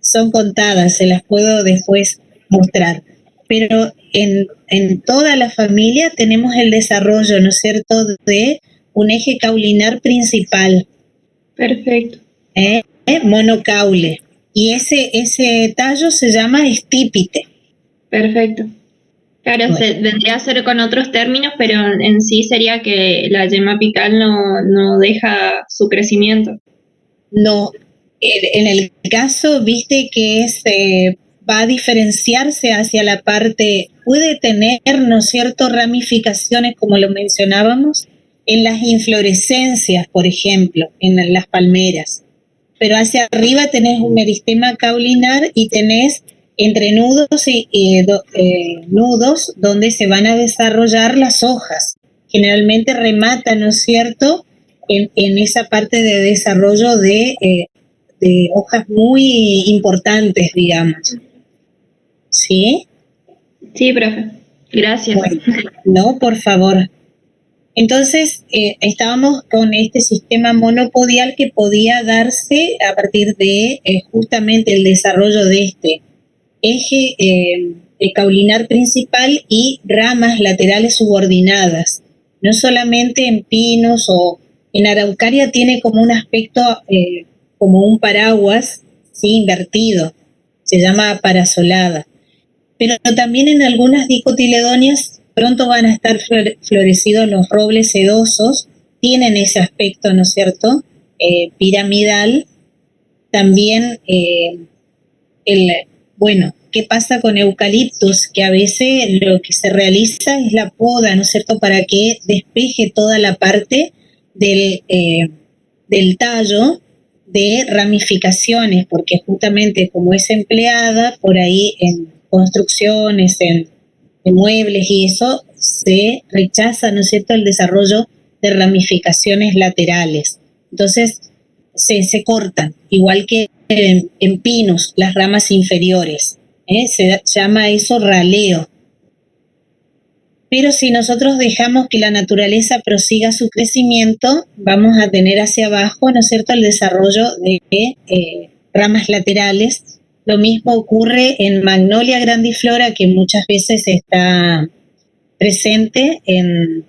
Son contadas, se las puedo después mostrar. Pero en toda la familia tenemos el desarrollo, ¿no es cierto?, de un eje caulinar principal, Perfecto. monocaule. Y ese tallo se llama estípite. Perfecto. Claro, Bueno, vendría a ser con otros términos, pero en sí sería que la yema apical no deja su crecimiento. no, en el caso, viste que va a diferenciarse hacia la parte, puede tener, ¿no es cierto?, ramificaciones, como lo mencionábamos, en las inflorescencias, por ejemplo, en las palmeras. Pero hacia arriba tenés un meristema caulinar y tenés entrenudos y nudos donde se van a desarrollar las hojas. Generalmente remata, ¿no es cierto?, en esa parte de desarrollo de hojas muy importantes, digamos. ¿Sí? Sí, profe. Gracias. Bueno, no, por favor. Entonces, estábamos con este sistema monopodial que podía darse a partir de justamente el desarrollo de este eje caulinar principal y ramas laterales subordinadas. No solamente en pinos o en araucaria tiene como un aspecto, como un paraguas, ¿sí?, invertido. Se llama parasolada. Pero también en algunas dicotiledonias pronto van a estar florecidos los robles sedosos, tienen ese aspecto, ¿no es cierto?, piramidal. También el, bueno, ¿qué pasa con eucaliptus? Que a veces lo que se realiza es la poda, ¿no es cierto?, para que despeje toda la parte del tallo de ramificaciones, porque justamente como es empleada por ahí en construcciones, en muebles y eso, se rechaza, ¿no es cierto?, el desarrollo de ramificaciones laterales. Entonces, se cortan, igual que en pinos, las ramas inferiores. Se llama eso raleo. Pero si nosotros dejamos que la naturaleza prosiga su crecimiento, vamos a tener hacia abajo, ¿no es cierto?, el desarrollo de ramas laterales. Lo mismo ocurre en Magnolia grandiflora, que muchas veces está presente en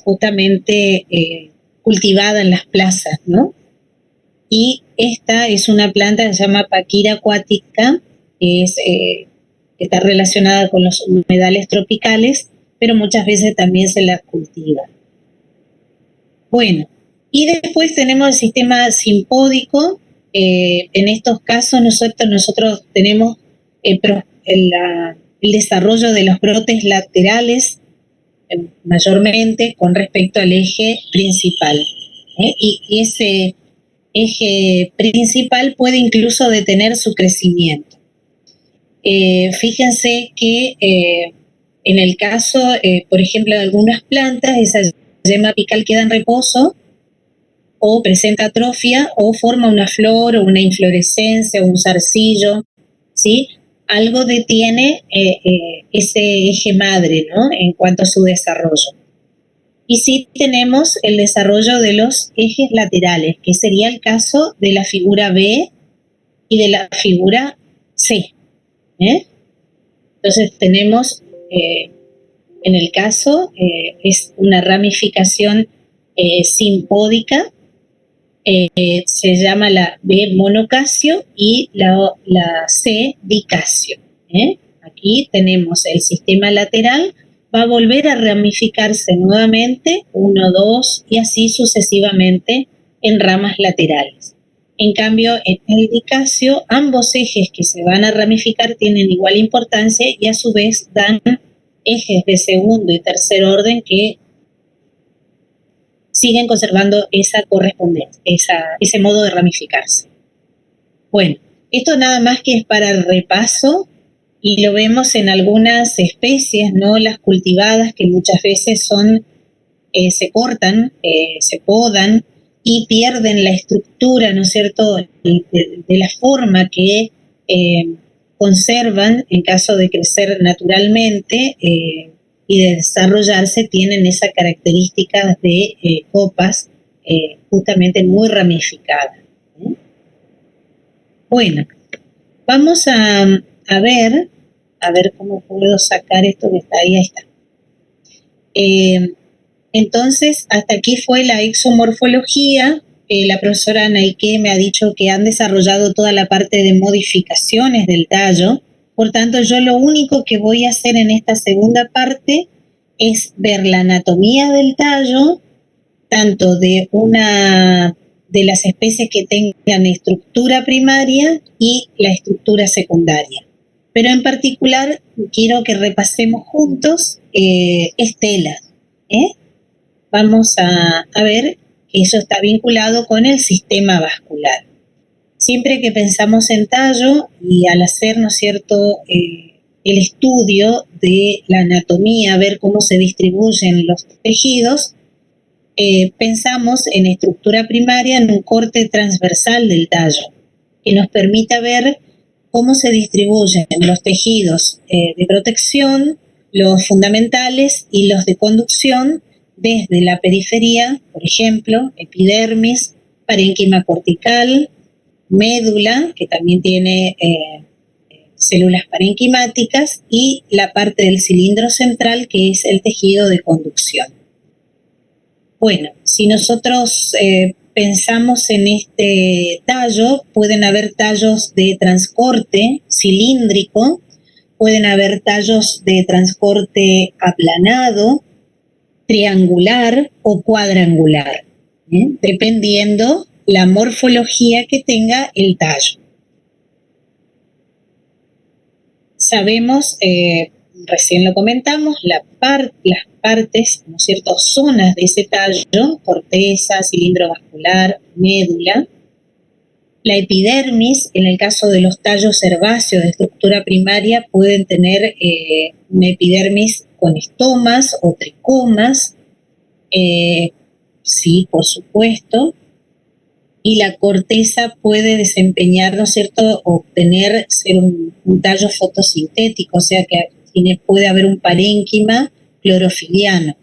justamente cultivada en las plazas, ¿no? Y esta es una planta que se llama Paquira acuática, que está relacionada con los humedales tropicales, pero muchas veces también se la cultiva. Bueno, y después tenemos el sistema simpódico. En estos casos nosotros tenemos el desarrollo de los brotes laterales mayormente con respecto al eje principal. Y ese eje principal puede incluso detener su crecimiento. Fíjense que en el caso, por ejemplo, de algunas plantas, esa yema apical queda en reposo o presenta atrofia o forma una flor o una inflorescencia o un zarcillo, ¿sí? Algo detiene ese eje madre, ¿no?, en cuanto a su desarrollo. Y sí tenemos el desarrollo de los ejes laterales, que sería el caso de la figura B y de la figura C. Entonces tenemos, en el caso, es una ramificación simpódica, se llama la B monocasio y la C dicasio. Aquí tenemos el sistema lateral, va a volver a ramificarse nuevamente, 1, 2 y así sucesivamente en ramas laterales. En cambio, en el dicasio, ambos ejes que se van a ramificar tienen igual importancia y a su vez dan ejes de segundo y tercer orden que siguen conservando esa correspondencia, ese modo de ramificarse. Bueno, esto nada más que es para el repaso y lo vemos en algunas especies, ¿no? Las cultivadas que muchas veces son, se cortan, se podan y pierden la estructura, ¿no es cierto?, de la forma que conservan en caso de crecer naturalmente y de desarrollarse, tienen esa característica de copas justamente muy ramificadas. Bueno, vamos a ver cómo puedo sacar esto que está ahí. Ahí está. Entonces, hasta aquí fue la exomorfología. La profesora Naike me ha dicho que han desarrollado toda la parte de modificaciones del tallo. Por tanto, yo lo único que voy a hacer en esta segunda parte es ver la anatomía del tallo, tanto de las especies que tengan estructura primaria y la estructura secundaria. Pero en particular quiero que repasemos juntos estelas. Vamos a ver que eso está vinculado con el sistema vascular. Siempre que pensamos en tallo y al hacer, ¿no es cierto?, el estudio de la anatomía, ver cómo se distribuyen los tejidos, pensamos en estructura primaria, en un corte transversal del tallo, que nos permita ver cómo se distribuyen los tejidos de protección, los fundamentales y los de conducción desde la periferia, por ejemplo, epidermis, parénquima cortical, médula, que también tiene células parenquimáticas, y la parte del cilindro central, que es el tejido de conducción. Bueno, si nosotros pensamos en este tallo, pueden haber tallos de transcorte cilíndrico, pueden haber tallos de transcorte aplanado, triangular o cuadrangular, dependiendo la morfología que tenga el tallo. Sabemos, recién lo comentamos, las partes, ¿no es cierto?, zonas de ese tallo, corteza, cilindro vascular, médula. La epidermis, en el caso de los tallos herbáceos de estructura primaria, pueden tener una epidermis con estomas o tricomas, sí, por supuesto. Y la corteza puede desempeñar, ¿no es cierto?, ser un tallo fotosintético, o sea que puede haber un parénquima clorofiliano.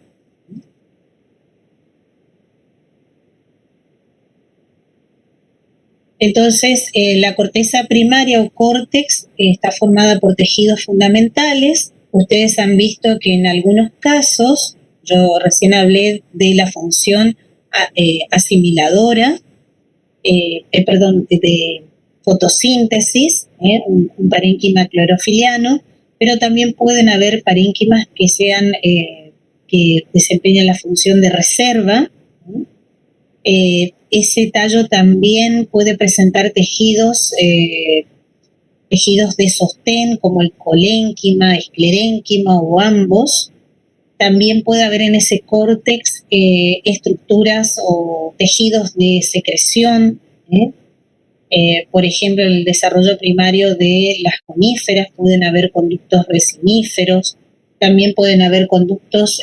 Entonces, la corteza primaria o córtex está formada por tejidos fundamentales. Ustedes han visto que en algunos casos, yo recién hablé de la función asimiladora, de fotosíntesis, un parénquima clorofiliano, pero también pueden haber parénquimas que desempeñan la función de reserva. Ese tallo también puede presentar tejidos de sostén como el colénquima, esclerénquima o ambos. También puede haber en ese córtex estructuras o tejidos de secreción, por ejemplo, en el desarrollo primario de las coníferas pueden haber conductos resiníferos, también pueden haber conductos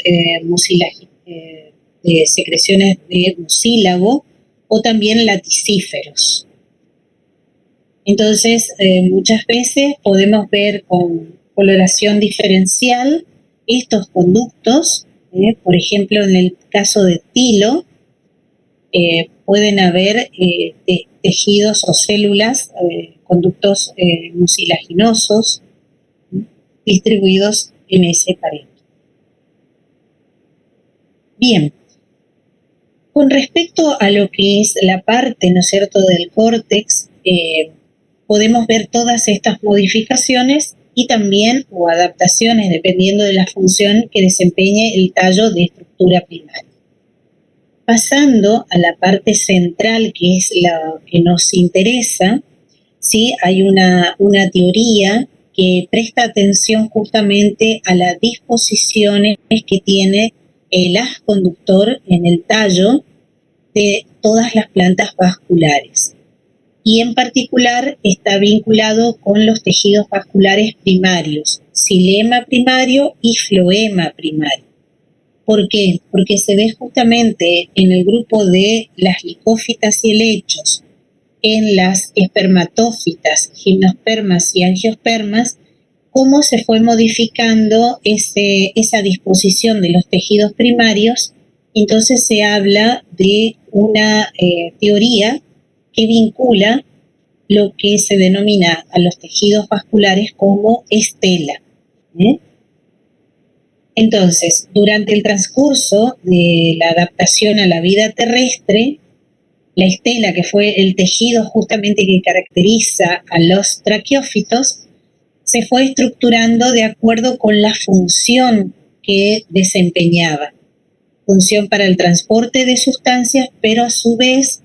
de secreciones de mucílago o también laticíferos. Entonces, muchas veces podemos ver con coloración diferencial estos conductos, por ejemplo, en el caso de tilo, pueden haber tejidos o células, conductos mucilaginosos distribuidos en ese parénquima. Bien, con respecto a lo que es la parte, ¿no es cierto?, del córtex, podemos ver todas estas modificaciones y también o adaptaciones dependiendo de la función que desempeñe el tallo de estructura primaria. Pasando a la parte central, que es la que nos interesa, ¿sí? Hay una teoría que presta atención justamente a las disposiciones que tiene el haz conductor en el tallo de todas las plantas vasculares. Y en particular está vinculado con los tejidos vasculares primarios, xilema primario y floema primario. ¿Por qué? Porque se ve justamente en el grupo de las licófitas y helechos, en las espermatófitas, gimnospermas y angiospermas, cómo se fue modificando esa disposición de los tejidos primarios. Entonces se habla de una teoría que vincula lo que se denomina a los tejidos vasculares como estela. Entonces, durante el transcurso de la adaptación a la vida terrestre, la estela, que fue el tejido justamente que caracteriza a los traqueófitos, se fue estructurando de acuerdo con la función que desempeñaba. Función para el transporte de sustancias, pero a su vez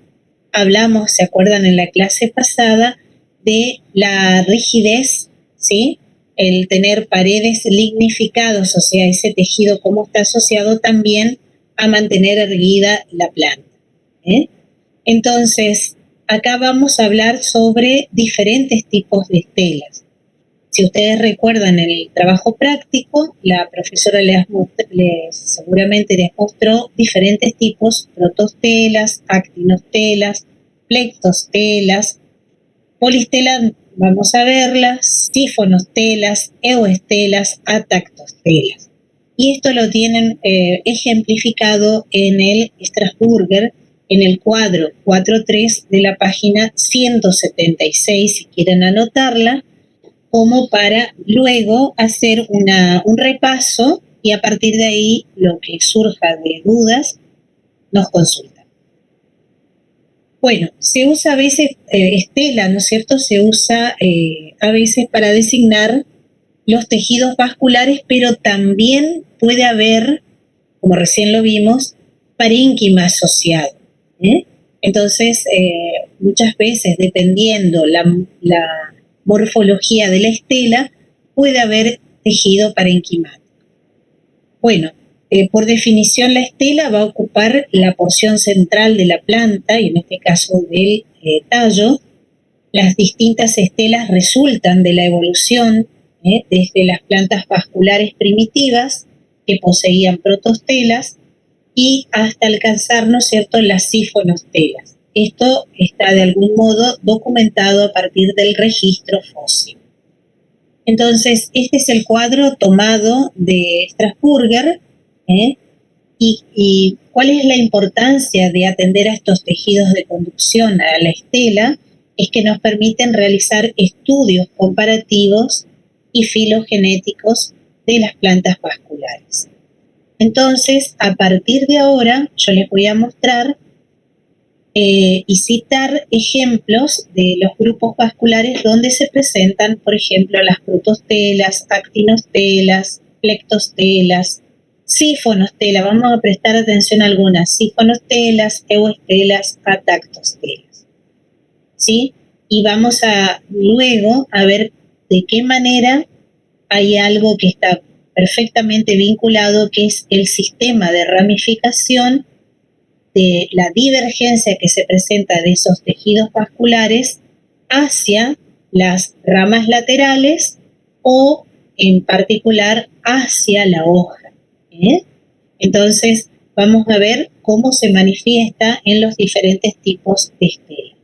hablamos, ¿se acuerdan en la clase pasada, de la rigidez, ¿sí? El tener paredes lignificados, o sea, ese tejido cómo está asociado también a mantener erguida la planta. Entonces, acá vamos a hablar sobre diferentes tipos de estelas. Si ustedes recuerdan el trabajo práctico, la profesora seguramente les mostró diferentes tipos: protostelas, actinostelas, plectostelas, polistelas, vamos a verlas, sifonostelas, eoestelas, atactostelas. Y esto lo tienen ejemplificado en el Strasburger, en el cuadro 4.3 de la página 176, si quieren anotarla, como para luego hacer un repaso y a partir de ahí lo que surja de dudas nos consultan. Bueno, se usa a veces estela, ¿no es cierto? Se usa a veces para designar los tejidos vasculares, pero también puede haber, como recién lo vimos, parénquima asociado. Entonces, muchas veces, dependiendo la morfología de la estela, puede haber tejido parenquimático. Bueno, por definición la estela va a ocupar la porción central de la planta, y en este caso del tallo. Las distintas estelas resultan de la evolución desde las plantas vasculares primitivas que poseían protostelas y hasta alcanzar, ¿no es cierto?, las sifonostelas. Esto está de algún modo documentado a partir del registro fósil. Entonces, este es el cuadro tomado de Strasburger. ¿Y cuál es la importancia de atender a estos tejidos de conducción a la estela? Es que nos permiten realizar estudios comparativos y filogenéticos de las plantas vasculares. Entonces, a partir de ahora, yo les voy a mostrar y citar ejemplos de los grupos vasculares donde se presentan, por ejemplo, las protostelas, actinostelas, plectostelas, sifonostelas. Vamos a prestar atención a algunas: sifonostelas, eoestelas, atactostelas. ¿Sí? Y vamos a luego a ver de qué manera hay algo que está perfectamente vinculado, que es el sistema de ramificación de la divergencia que se presenta de esos tejidos vasculares hacia las ramas laterales o en particular hacia la hoja. Entonces vamos a ver cómo se manifiesta en los diferentes tipos de estela.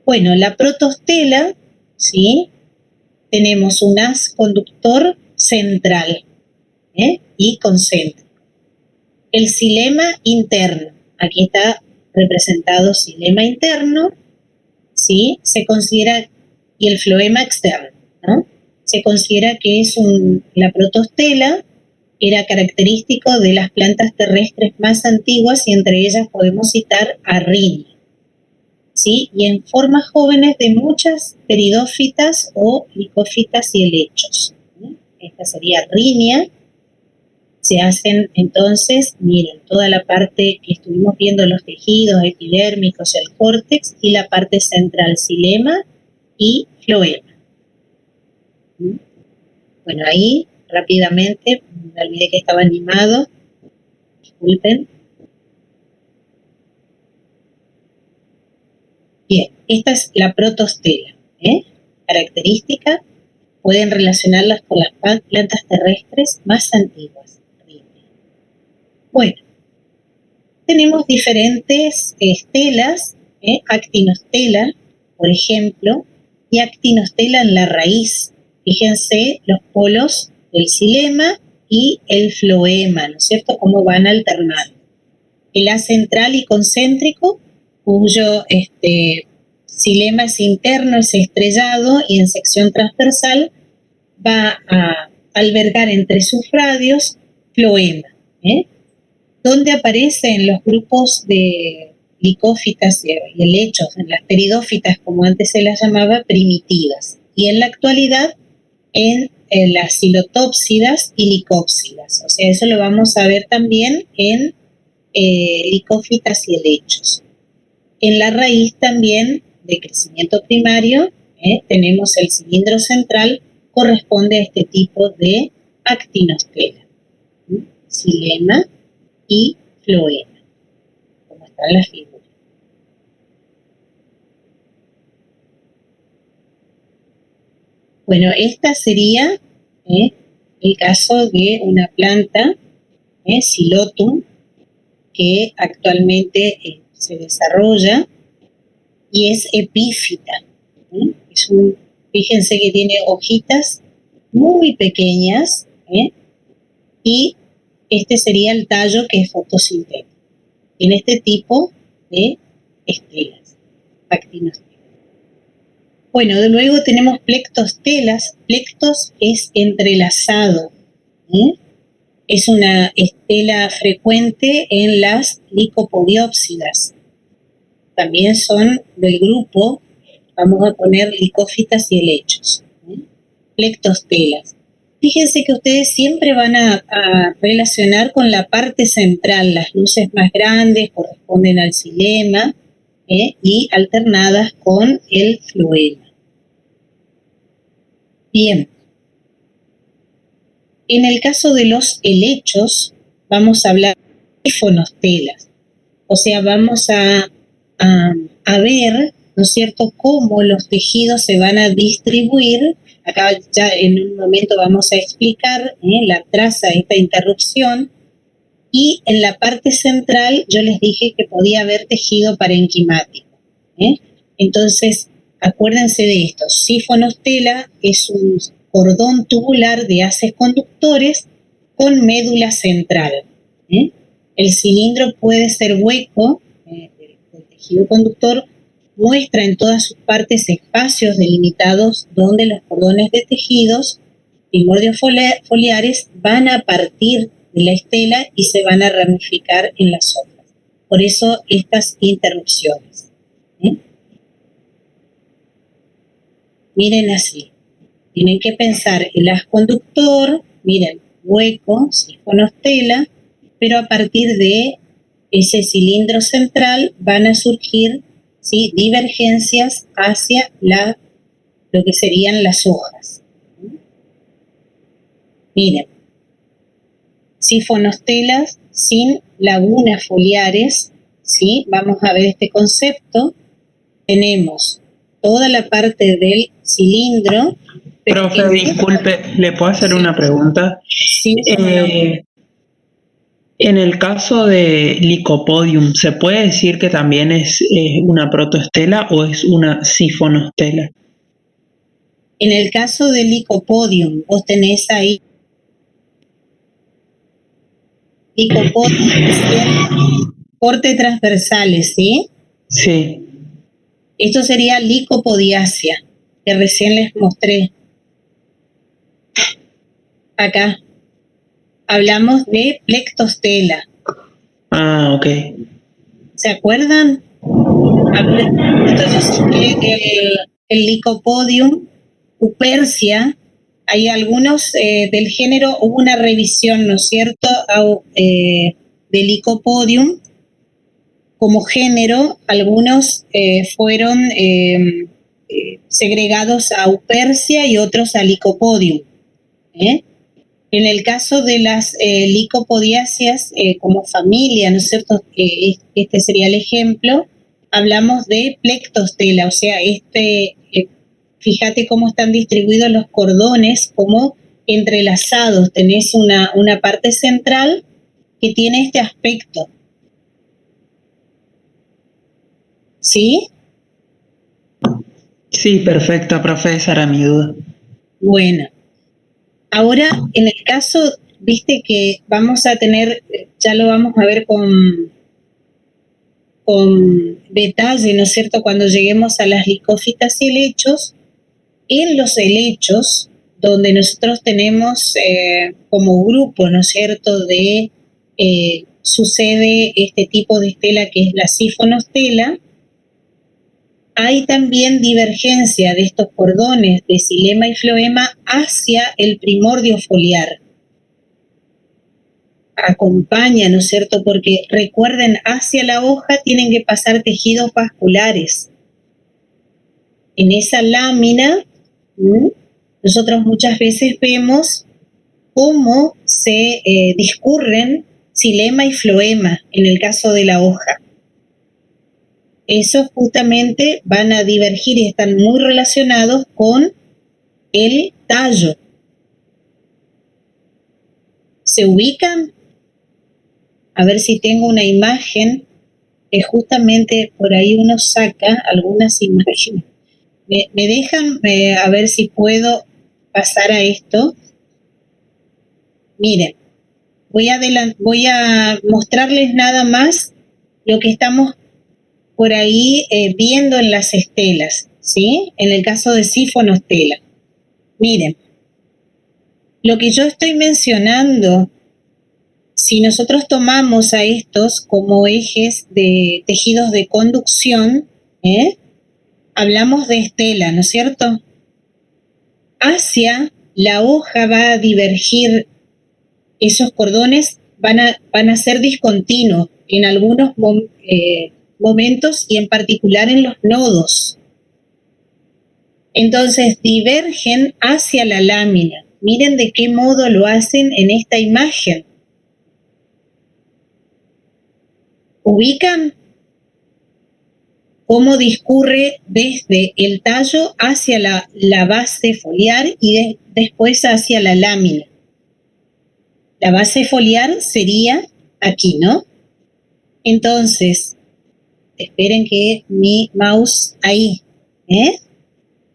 Bueno, la protostela, ¿sí? Tenemos un haz conductor central y concéntrico. El xilema interno, aquí está representado xilema interno, ¿sí? Se considera, y el floema externo, ¿no? Se considera que es la protostela era característico de las plantas terrestres más antiguas y entre ellas podemos citar a Rhynia, ¿sí? Y en formas jóvenes de muchas peridófitas o licófitas y helechos. Esta sería Rhynia. Se hacen entonces, miren, toda la parte que estuvimos viendo, los tejidos epidérmicos, el córtex, y la parte central, xilema y floema. Bueno, ahí rápidamente, me olvidé que estaba animado, disculpen. Bien, esta es la protostela. Característica, pueden relacionarlas con las plantas terrestres más antiguas. Bueno, tenemos diferentes estelas, actinostela, por ejemplo, y actinostela en la raíz. Fíjense los polos del xilema y el floema, ¿no es cierto?, cómo van alternando. El A central y concéntrico, cuyo xilema es interno, es estrellado y en sección transversal va a albergar entre sus radios floema, donde aparecen los grupos de licófitas y helechos, en las peridófitas, como antes se las llamaba, primitivas, y en la actualidad en las silotópsidas y licópsidas. O sea, eso lo vamos a ver también en licófitas y helechos. En la raíz también de crecimiento primario tenemos el cilindro central, corresponde a este tipo de actinostela, xilema y floema, como está en la figura. Bueno, esta sería el caso de una planta, Psilotum, que actualmente se desarrolla y es epífita. Fíjense que tiene hojitas muy pequeñas, y este sería el tallo que es fotosintético. En este tipo de estelas, actinostelas. Bueno, de luego tenemos plectostelas. Plectos es entrelazado. Es una estela frecuente en las licopodiópsidas. También son del grupo, vamos a poner licófitas y helechos. Plectostelas. Fíjense que ustedes siempre van a relacionar con la parte central. Las luces más grandes corresponden al xilema y alternadas con el floema. Bien. En el caso de los helechos, vamos a hablar de sifonostelas. O sea, vamos a ver, ¿no es cierto?, cómo los tejidos se van a distribuir. Acá ya en un momento vamos a explicar la traza, esta interrupción. Y en la parte central yo les dije que podía haber tejido parenquimático. Entonces, acuérdense de esto. Sifonostela es un cordón tubular de haces conductores con médula central. El cilindro puede ser hueco, del tejido conductor muestra en todas sus partes espacios delimitados donde los cordones de tejidos primordios foliares van a partir de la estela y se van a ramificar en las hojas. Por eso estas interrupciones. Miren así. Tienen que pensar el haz conductor, miren, hueco, sifonostela, pero a partir de ese cilindro central van a surgir, ¿sí?, divergencias hacia lo que serían las hojas. Miren, sifonostelas sin lagunas foliares, ¿sí? Vamos a ver este concepto. Tenemos toda la parte del cilindro. Profe, disculpe, ¿le puedo hacer una pregunta? Sí, en el caso de Lycopodium, ¿se puede decir que también es una protoestela o es una sifonostela? En el caso del Lycopodium, vos tenés ahí Lycopodium, corte transversales, ¿sí? Sí. Esto sería Lycopodiaceae, que recién les mostré. Acá. Hablamos de plectostela. Ah, ok. ¿Se acuerdan? Entonces, el Lycopodium, Upersia, hay algunos del género, hubo una revisión, ¿no es cierto?, de Lycopodium como género. Algunos fueron segregados a Upersia y otros a Lycopodium. En el caso de las Lycopodiaceas como familia, ¿no es cierto?, este sería el ejemplo, hablamos de plectostela, o sea, fíjate cómo están distribuidos los cordones, como entrelazados. Tenés una parte central que tiene este aspecto. ¿Sí? Sí, perfecto, profe, esa era mi duda. Bueno, ahora en el caso, viste que vamos a tener, ya lo vamos a ver con detalle, ¿no es cierto?, cuando lleguemos a las licófitas y helechos. En los helechos, donde nosotros tenemos como grupo, ¿no es cierto?, sucede este tipo de estela que es la sifonostela, hay también divergencia de estos cordones de xilema y floema hacia el primordio foliar. Acompaña, ¿no es cierto?, porque recuerden, hacia la hoja tienen que pasar tejidos vasculares. En esa lámina, nosotros muchas veces vemos cómo se discurren xilema y floema en el caso de la hoja. Esos justamente van a divergir y están muy relacionados con el tallo. ¿Se ubican? A ver si tengo una imagen que justamente por ahí uno saca algunas imágenes. ¿Me dejan a ver si puedo pasar a esto? Miren, voy a mostrarles nada más lo que estamos por ahí viendo en las estelas, ¿sí? En el caso de sifonostela. Miren, lo que yo estoy mencionando, si nosotros tomamos a estos como ejes de tejidos de conducción, hablamos de estela, ¿no es cierto? Hacia la hoja va a divergir, esos cordones van a ser discontinuos en algunos momentos y en particular en los nodos. Entonces divergen hacia la lámina. Miren de qué modo lo hacen en esta imagen. ¿Ubican cómo discurre desde el tallo hacia la base foliar y después hacia la lámina? La base foliar sería aquí, ¿no? Entonces, esperen que mi mouse ahí,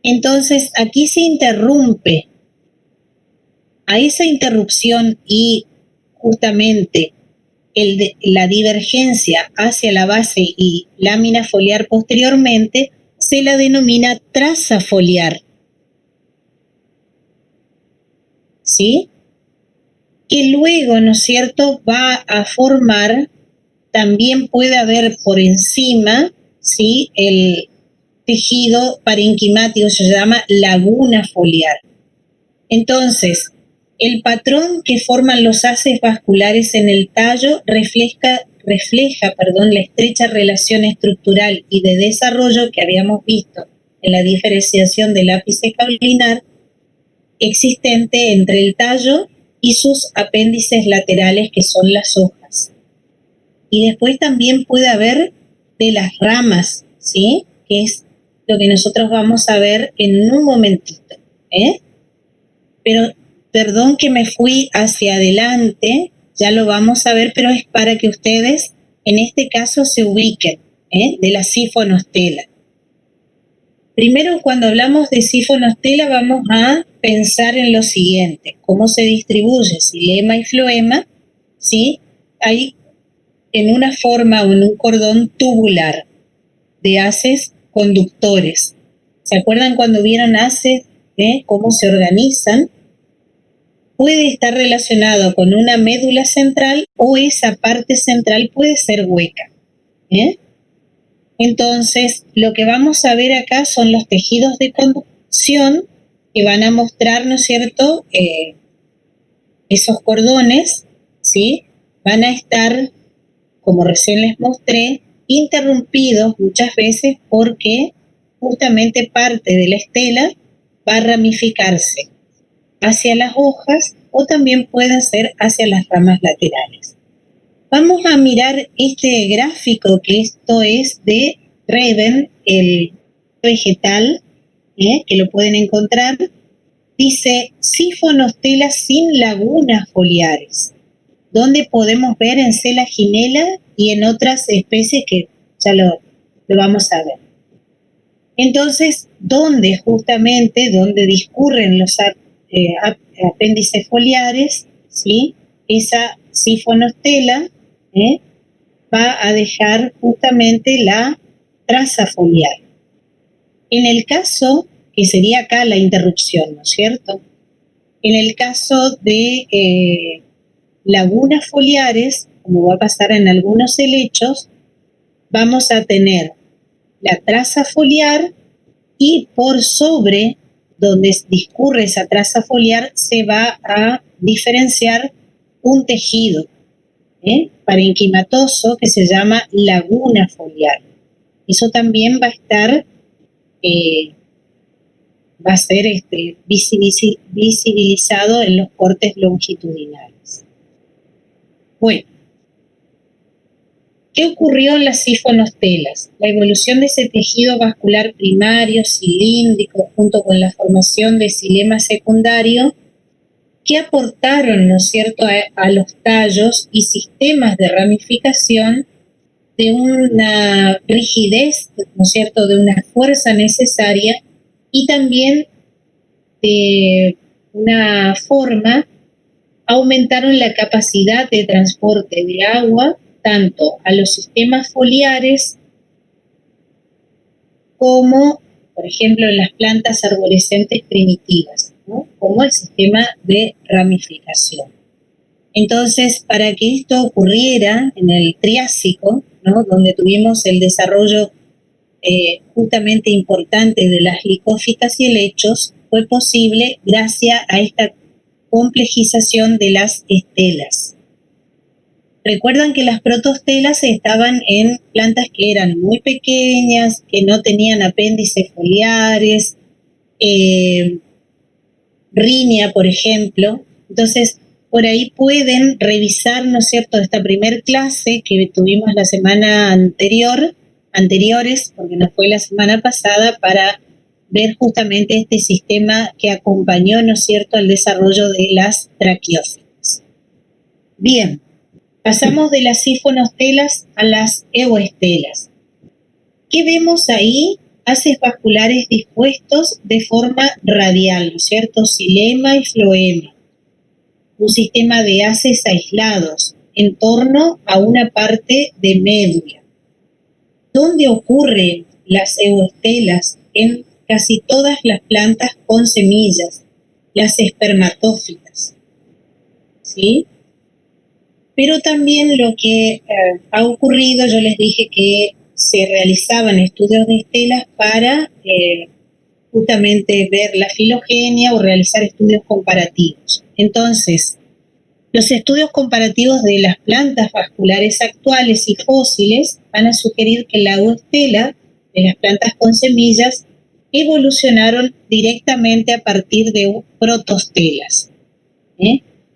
Entonces, aquí se interrumpe. A esa interrupción y justamente la divergencia hacia la base y lámina foliar posteriormente se la denomina traza foliar. ¿Sí? Que luego, ¿no es cierto?, va a formar, también puede haber por encima, ¿sí?, el tejido parenquimático, se llama laguna foliar. Entonces, el patrón que forman los haces vasculares en el tallo refleja la estrecha relación estructural y de desarrollo que habíamos visto en la diferenciación del ápice caulinar existente entre el tallo y sus apéndices laterales, que son las hojas. Y después también puede haber de las ramas, ¿sí?, que es lo que nosotros vamos a ver en un momentito, Pero, perdón que me fui hacia adelante, ya lo vamos a ver, pero es para que ustedes en este caso se ubiquen, de la sifonostela. Primero, cuando hablamos de sifonostela, vamos a pensar en lo siguiente: cómo se distribuye xilema y floema, ¿sí? Hay en una forma o en un cordón tubular de haces conductores. ¿Se acuerdan cuando vieron haces, cómo se organizan? Puede estar relacionado con una médula central o esa parte central puede ser hueca. Entonces, lo que vamos a ver acá son los tejidos de conducción que van a mostrar, ¿no es cierto?, esos cordones, ¿sí? Van a estar, como recién les mostré, interrumpidos muchas veces porque justamente parte de la estela va a ramificarse hacia las hojas o también puede ser hacia las ramas laterales. Vamos a mirar este gráfico, que esto es de Reben, el vegetal, que lo pueden encontrar, dice Siphonostelas sin lagunas foliares, donde podemos ver en Selaginella y en otras especies que ya lo vamos a ver. Entonces, donde discurren los apéndices foliares, ¿sí? Esa Siphonostela va a dejar justamente la traza foliar. En el caso, que sería acá la interrupción, ¿no es cierto? En el caso de lagunas foliares, como va a pasar en algunos helechos, vamos a tener la traza foliar y por sobre, donde discurre esa traza foliar, se va a diferenciar un tejido parenquimatoso que se llama laguna foliar. Eso también va a estar, va a ser visibilizado en los cortes longitudinales. Bueno, ¿qué ocurrió en las sifonostelas? La evolución de ese tejido vascular primario, cilíndrico, junto con la formación de xilema secundario, que aportaron, ¿no es cierto?, a los tallos y sistemas de ramificación de una rigidez, ¿no es cierto?, de una fuerza necesaria y también de una forma, aumentaron la capacidad de transporte de agua tanto a los sistemas foliares como, por ejemplo, en las plantas arborescentes primitivas, ¿no?, como el sistema de ramificación. Entonces, para que esto ocurriera en el Triásico, ¿no?, donde tuvimos el desarrollo justamente importante de las licófitas y helechos, fue posible gracias a esta complejización de las estelas. Recuerdan que las protostelas estaban en plantas que eran muy pequeñas, que no tenían apéndices foliares, Rhynia, por ejemplo. Entonces, por ahí pueden revisar, ¿no es cierto?, esta primer clase que tuvimos la semana anteriores, porque no fue la semana pasada, para ver justamente este sistema que acompañó, ¿no es cierto?, al desarrollo de las traqueófitas. Bien, pasamos de las sifonostelas a las euestelas. ¿Qué vemos ahí? Haces vasculares dispuestos de forma radial, ¿no es cierto?, xilema y floema. Un sistema de haces aislados en torno a una parte de médula. ¿Dónde ocurren las euestelas? En casi todas las plantas con semillas, las espermatófitas, ¿sí? Pero también lo que ha ocurrido, yo les dije que se realizaban estudios de estelas para justamente ver la filogenia o realizar estudios comparativos. Entonces, los estudios comparativos de las plantas vasculares actuales y fósiles van a sugerir que la euestela de las plantas con semillas evolucionaron directamente a partir de protostelas.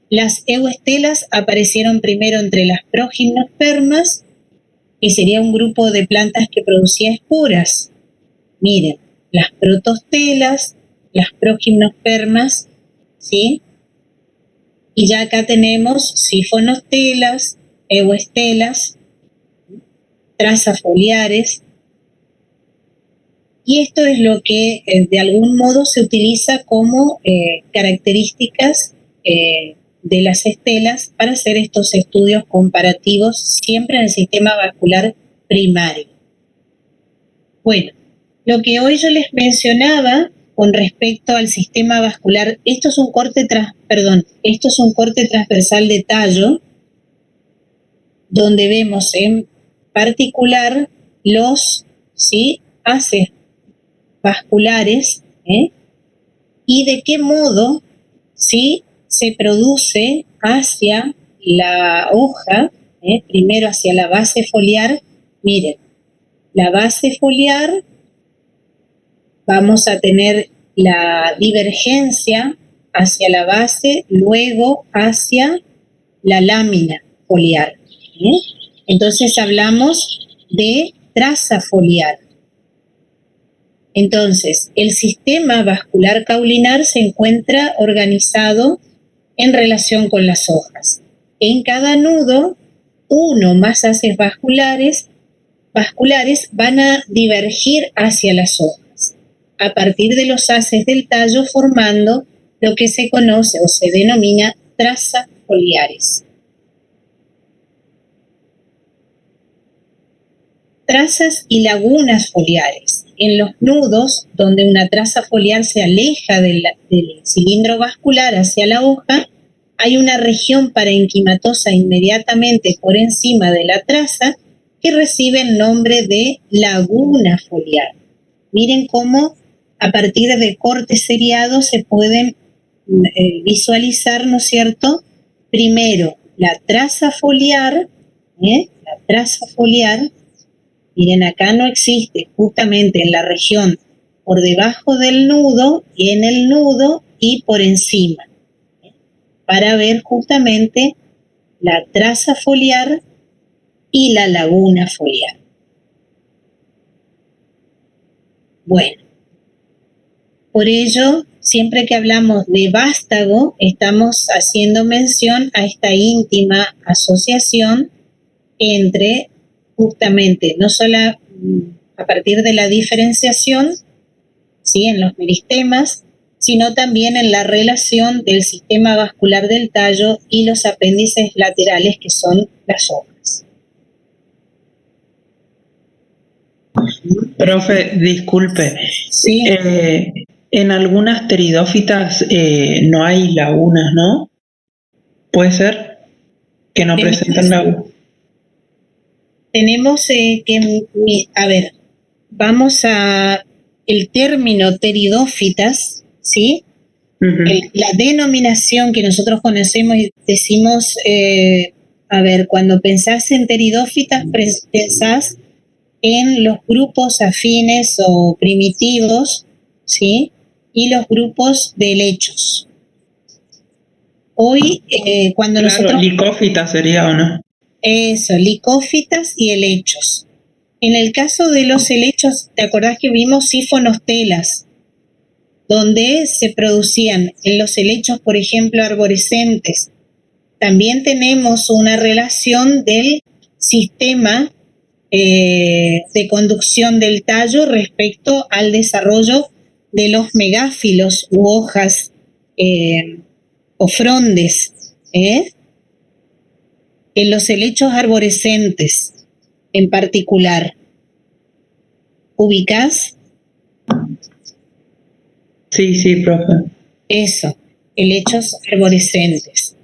Las euestelas aparecieron primero entre las progimnospermas, que sería un grupo de plantas que producía esporas. Miren, las protostelas, las progimnospermas, ¿sí? Y ya acá tenemos sifonostelas, euestelas, trazas foliares. Y esto es lo que de algún modo se utiliza como características de las estelas para hacer estos estudios comparativos siempre en el sistema vascular primario. Bueno, lo que hoy yo les mencionaba con respecto al sistema vascular, esto es un corte transversal de tallo, donde vemos en particular los haces vasculares, y de qué modo se produce hacia la hoja, primero hacia la base foliar. Miren, la base foliar, vamos a tener la divergencia hacia la base, luego hacia la lámina foliar. Entonces hablamos de traza foliar. Entonces, el sistema vascular caulinar se encuentra organizado en relación con las hojas. En cada nudo, uno más haces vasculares van a divergir hacia las hojas, a partir de los haces del tallo, formando lo que se conoce o se denomina trazas foliares. Trazas y lagunas foliares. En los nudos, donde una traza foliar se aleja del cilindro vascular hacia la hoja, hay una región parenquimatosa inmediatamente por encima de la traza que recibe el nombre de laguna foliar. Miren cómo a partir de cortes seriados se pueden visualizar, ¿no es cierto? Primero, la traza foliar, miren, acá no existe, justamente en la región por debajo del nudo y en el nudo y por encima, para ver justamente la traza foliar y la laguna foliar. Bueno, por ello, siempre que hablamos de vástago, estamos haciendo mención a esta íntima asociación entre justamente, no solo a partir de la diferenciación, ¿sí?, en los meristemas, sino también en la relación del sistema vascular del tallo y los apéndices laterales, que son las hojas. Profe, disculpe. Sí. En algunas pteridófitas no hay lagunas, ¿no? ¿Puede ser que no presentan lagunas? Tenemos a ver, vamos a el término pteridófitas, ¿sí? La denominación que nosotros conocemos y decimos, a ver, cuando pensás en pteridófitas, pensás en los grupos afines o primitivos, ¿sí?, y los grupos de helechos. Hoy, cuando claro, nosotros... licófitas sería, ¿o no? Eso, licófitas y helechos. En el caso de los helechos, ¿te acordás que vimos sífonostelas? Donde se producían en los helechos, por ejemplo, arborescentes. También tenemos una relación del sistema de conducción del tallo respecto al desarrollo de los megáfilos u hojas o frondes, en los helechos arborescentes en particular. ¿Ubicás? Sí, profe. Eso, helechos arborescentes.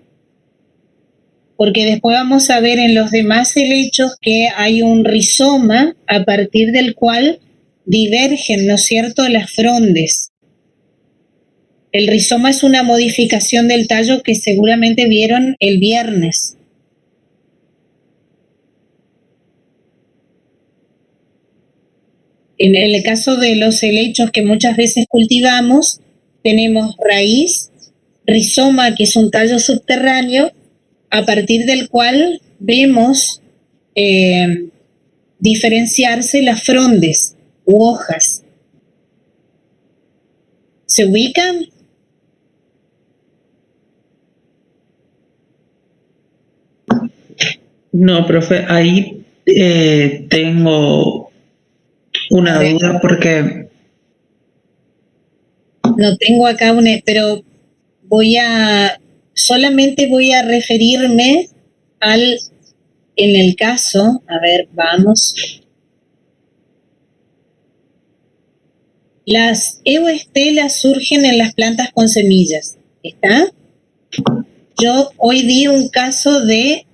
Porque después vamos a ver en los demás helechos que hay un rizoma a partir del cual divergen, ¿no es cierto?, las frondes. El rizoma es una modificación del tallo que seguramente vieron el viernes. En el caso de los helechos que muchas veces cultivamos, tenemos raíz, rizoma, que es un tallo subterráneo, a partir del cual vemos diferenciarse las frondes u hojas. ¿Se ubican? No, profe, ahí tengo una duda porque... No tengo acá pero solamente voy a referirme en el caso, a ver, vamos. Las euestelas surgen en las plantas con semillas, ¿está? Yo hoy di un caso de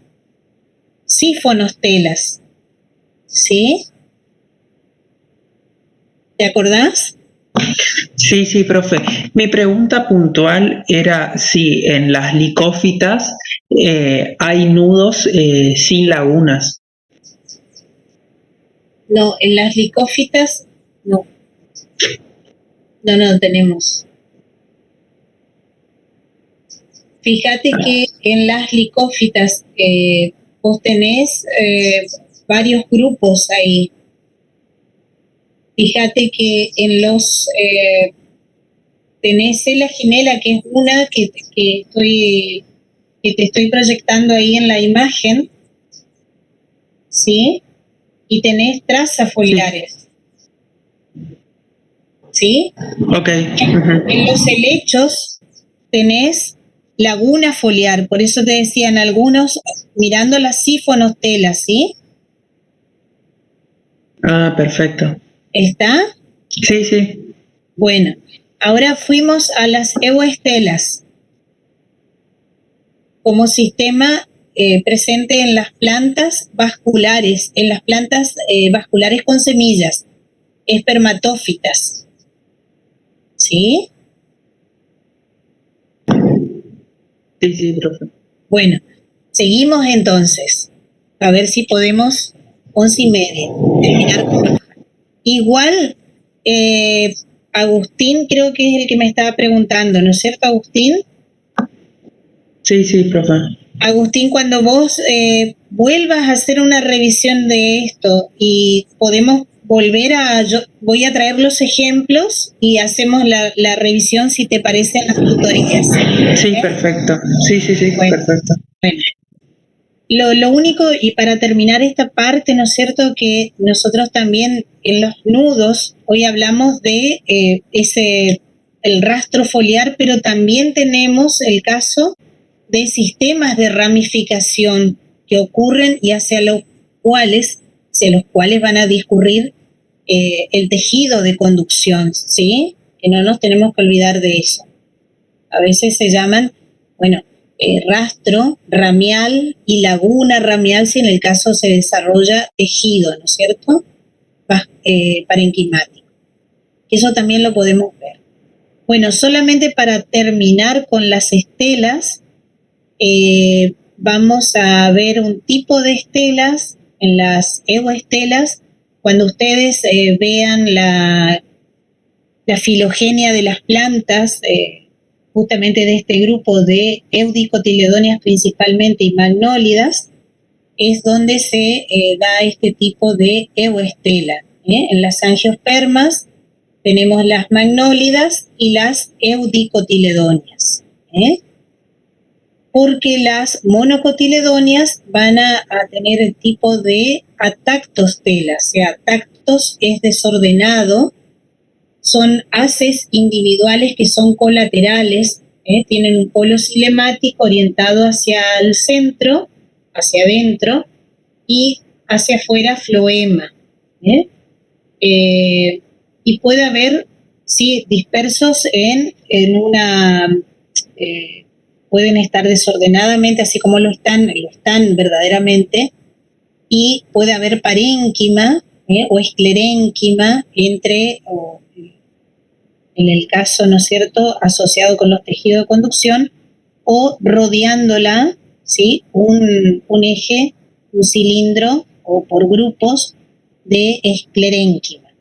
sífonostelas, ¿sí? ¿Te acordás? Sí, profe. Mi pregunta puntual era si en las licófitas hay nudos sin lagunas. No, en las licófitas no. No tenemos. Fíjate que en las licófitas vos tenés varios grupos ahí. Fíjate que en los tenés la Ginela, que es una que te estoy proyectando ahí en la imagen, ¿sí? Y tenés trazas foliares, ¿sí? Ok. En los helechos tenés laguna foliar, por eso te decían algunos, mirando las sífonostelas, ¿sí? Ah, perfecto. ¿Está? Sí, sí. Bueno, ahora fuimos a las euestelas como sistema presente en las plantas vasculares, en las plantas vasculares con semillas, espermatófitas, ¿sí? Sí, sí, profe. Bueno, seguimos entonces, a ver si podemos 11:30 terminar con Rafa. Igual, Agustín creo que es el que me estaba preguntando, ¿no es cierto, Agustín? Sí, sí, profe. Agustín, cuando vos vuelvas a hacer una revisión de esto y podemos volver yo voy a traer los ejemplos y hacemos la revisión si te parecen las tutorías. Sí, perfecto. Sí, sí, sí, Bueno, perfecto. bueno. Lo único, y para terminar esta parte, ¿no es cierto?, que nosotros también en los nudos, hoy hablamos de el rastro foliar, pero también tenemos el caso de sistemas de ramificación que ocurren y hacia los cuales van a discurrir el tejido de conducción, ¿sí? Que no nos tenemos que olvidar de eso. A veces se llaman, bueno, rastro ramial y laguna ramial si en el caso se desarrolla tejido, ¿no es cierto? Parenquimático. Eso también lo podemos ver. Bueno, solamente para terminar con las estelas, vamos a ver un tipo de estelas en las euestelas. Cuando ustedes vean la filogenia de las plantas, justamente de este grupo de eudicotiledóneas principalmente y magnólidas, es donde se da este tipo de euestela. En las angiospermas tenemos las magnólidas y las eudicotiledóneas. Porque las monocotiledóneas van a tener el tipo de atactostela, o sea, atactos es desordenado, son haces individuales que son colaterales, tienen un polo cilemático orientado hacia el centro, hacia adentro, y hacia afuera floema. Y puede haber, sí, dispersos en una... pueden estar desordenadamente, así como lo están verdaderamente, y puede haber parénquima o esclerénquima en el caso, ¿no es cierto?, asociado con los tejidos de conducción, o rodeándola, ¿sí?, un eje, un cilindro, o por grupos de esclerénquima.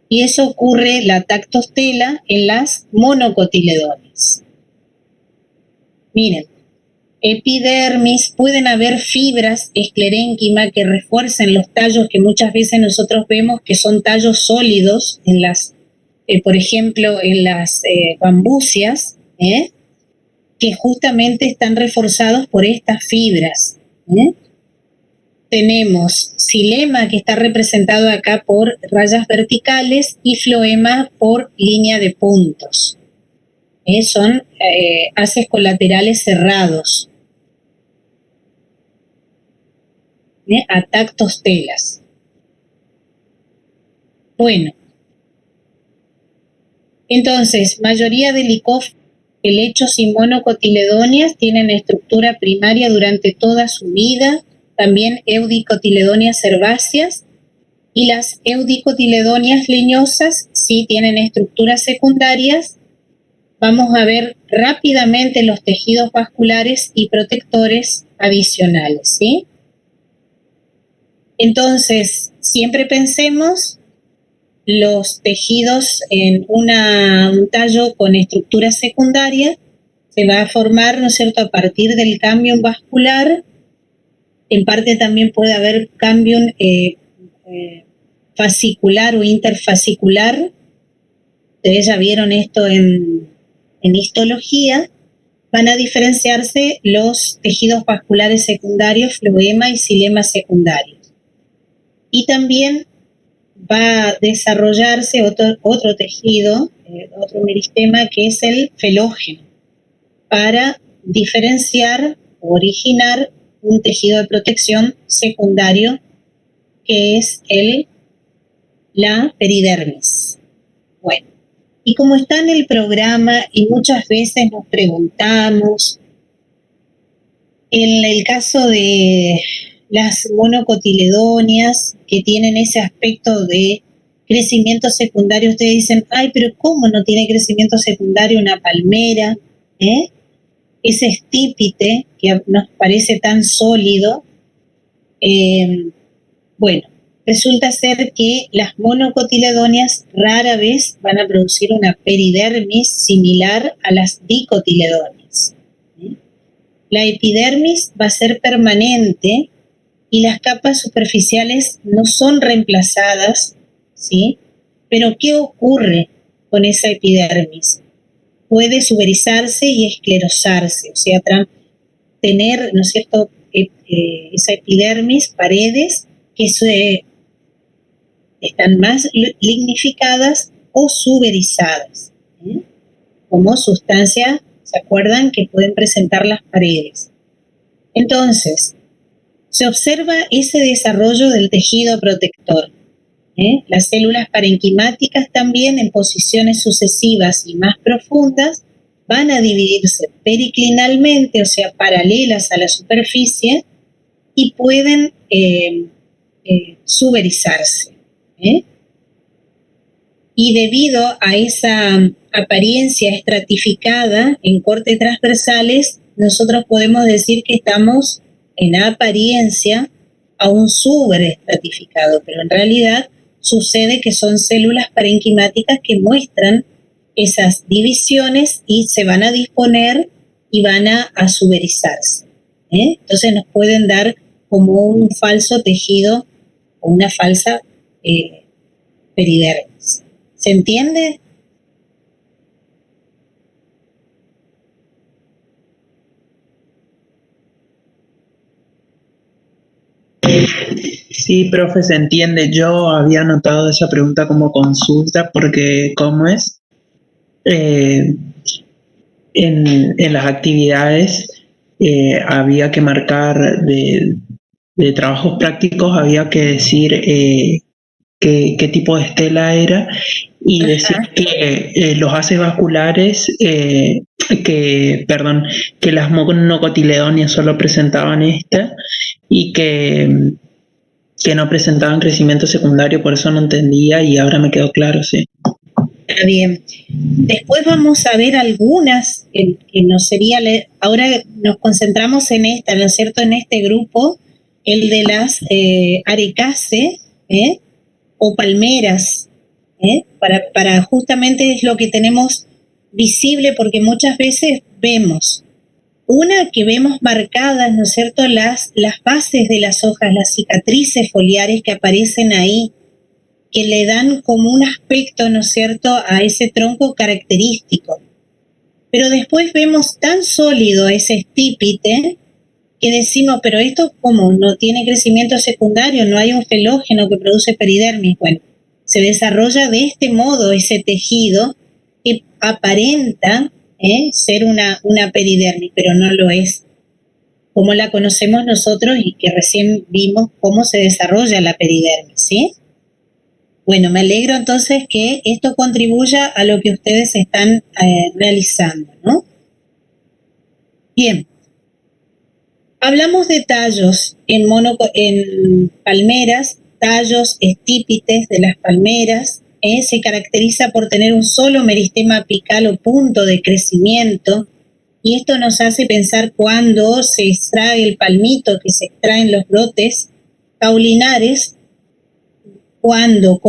Y eso ocurre, la tactostela, en las monocotiledóneas. Miren, epidermis, pueden haber fibras esclerénquima que refuercen los tallos que muchas veces nosotros vemos que son tallos sólidos en las, por ejemplo, en las bambusias, que justamente están reforzados por estas fibras. Tenemos xilema, que está representado acá por rayas verticales, y floema por línea de puntos. Son haces colaterales cerrados. Atactostelas. Bueno, entonces, mayoría de licófilos, helechos y monocotiledóneas tienen estructura primaria durante toda su vida, también eudicotiledóneas herbáceas, y las eudicotiledóneas leñosas sí tienen estructuras secundarias. Vamos a ver rápidamente los tejidos vasculares y protectores adicionales, ¿sí? Entonces, siempre pensemos los tejidos en un tallo con estructura secundaria, se va a formar, ¿no es cierto?, a partir del cambio vascular. En parte también puede haber cambio fascicular o interfascicular, ustedes ya vieron esto en histología, van a diferenciarse los tejidos vasculares secundarios, floema y xilema secundarios. Y también va a desarrollarse otro tejido, otro meristema, que es el felógeno, para diferenciar o originar un tejido de protección secundario, que es la peridermis. Bueno, y como está en el programa y muchas veces nos preguntamos, en el caso de las monocotiledóneas que tienen ese aspecto de crecimiento secundario, ustedes dicen, ay, pero ¿cómo no tiene crecimiento secundario una palmera? Ese estípite que nos parece tan sólido. Bueno, resulta ser que las monocotiledóneas rara vez van a producir una peridermis similar a las dicotiledóneas. La epidermis va a ser permanente y las capas superficiales no son reemplazadas, ¿sí? Pero ¿qué ocurre con esa epidermis? Puede suberizarse y esclerosarse, o sea, tener, ¿no es cierto?, esa epidermis, paredes que están más lignificadas o suberizadas, como sustancia, ¿se acuerdan?, que pueden presentar las paredes. Entonces, se observa ese desarrollo del tejido protector. Las células parenquimáticas también, en posiciones sucesivas y más profundas, van a dividirse periclinalmente, o sea, paralelas a la superficie, y pueden suberizarse. Y debido a esa apariencia estratificada en cortes transversales, nosotros podemos decir que estamos en apariencia a un subestratificado, pero en realidad sucede que son células parenquimáticas que muestran esas divisiones y se van a disponer y van a suberizarse. Entonces nos pueden dar como un falso tejido o una falsa peridermis. ¿Se entiende? Sí, profe, se entiende. Yo había anotado esa pregunta como consulta porque, ¿cómo es? En las actividades había que marcar de trabajos prácticos, había que decir qué tipo de estela era y decir que los haces vasculares, que las monocotiledóneas solo presentaban esta y que no presentaban crecimiento secundario, por eso no entendía y ahora me quedó claro, sí. Está bien. Después vamos a ver algunas que no sería, ahora nos concentramos en esta, ¿no es cierto?, en este grupo, el de las arecaceae o palmeras, para justamente es lo que tenemos visible, porque muchas veces vemos que vemos marcadas, ¿no es cierto?, las bases de las hojas, las cicatrices foliares que aparecen ahí, que le dan como un aspecto, ¿no es cierto?, a ese tronco característico. Pero después vemos tan sólido ese estípite que decimos, pero esto como no tiene crecimiento secundario, no hay un felógeno que produce peridermis. Bueno, se desarrolla de este modo ese tejido que aparenta ser una peridermis, pero no lo es, como la conocemos nosotros y que recién vimos cómo se desarrolla la peridermis, ¿sí? Bueno, me alegro entonces que esto contribuya a lo que ustedes están realizando, ¿no? Bien. Hablamos de tallos en palmeras, tallos estípites de las palmeras. Se caracteriza por tener un solo meristema apical o punto de crecimiento, y esto nos hace pensar cuando se extrae el palmito, que se extraen los brotes caulinares. Cuando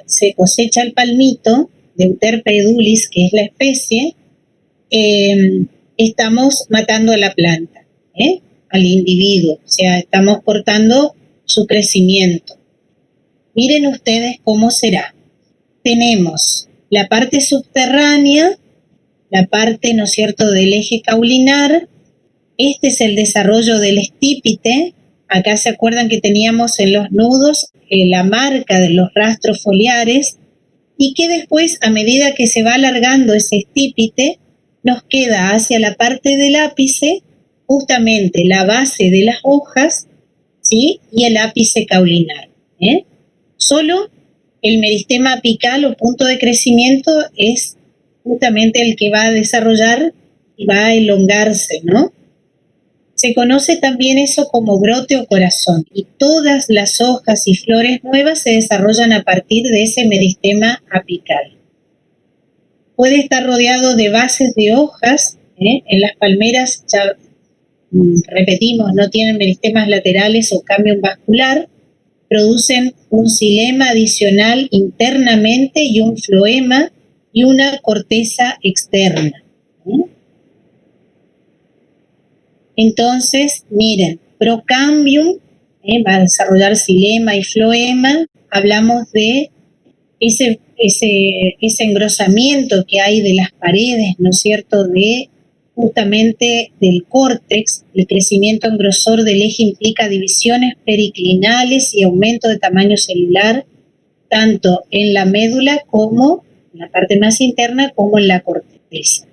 se cosecha el palmito de Euterpe edulis, que es la especie, estamos matando a la planta, al individuo, o sea, estamos cortando su crecimiento. Miren ustedes cómo será. Tenemos la parte subterránea, la parte, ¿no es cierto?, del eje caulinar. Este es el desarrollo del estípite. Acá se acuerdan que teníamos en los nudos la marca de los rastros foliares y que después, a medida que se va alargando ese estípite, nos queda hacia la parte del ápice justamente la base de las hojas, ¿sí?, y el ápice caulinar. Solo el meristema apical o punto de crecimiento es justamente el que va a desarrollar y va a elongarse, ¿no? Se conoce también eso como brote o corazón, y todas las hojas y flores nuevas se desarrollan a partir de ese meristema apical. Puede estar rodeado de bases de hojas. En las palmeras, ya repetimos, no tienen meristemas laterales o cambio vascular, producen un xilema adicional internamente y un floema y una corteza externa. Entonces, miren, procambium, va a desarrollar xilema y floema. Hablamos de ese engrosamiento que hay de las paredes, ¿no es cierto?, de justamente del córtex. El crecimiento en grosor del eje implica divisiones periclinales y aumento de tamaño celular, tanto en la médula como en la parte más interna, como en la corteza.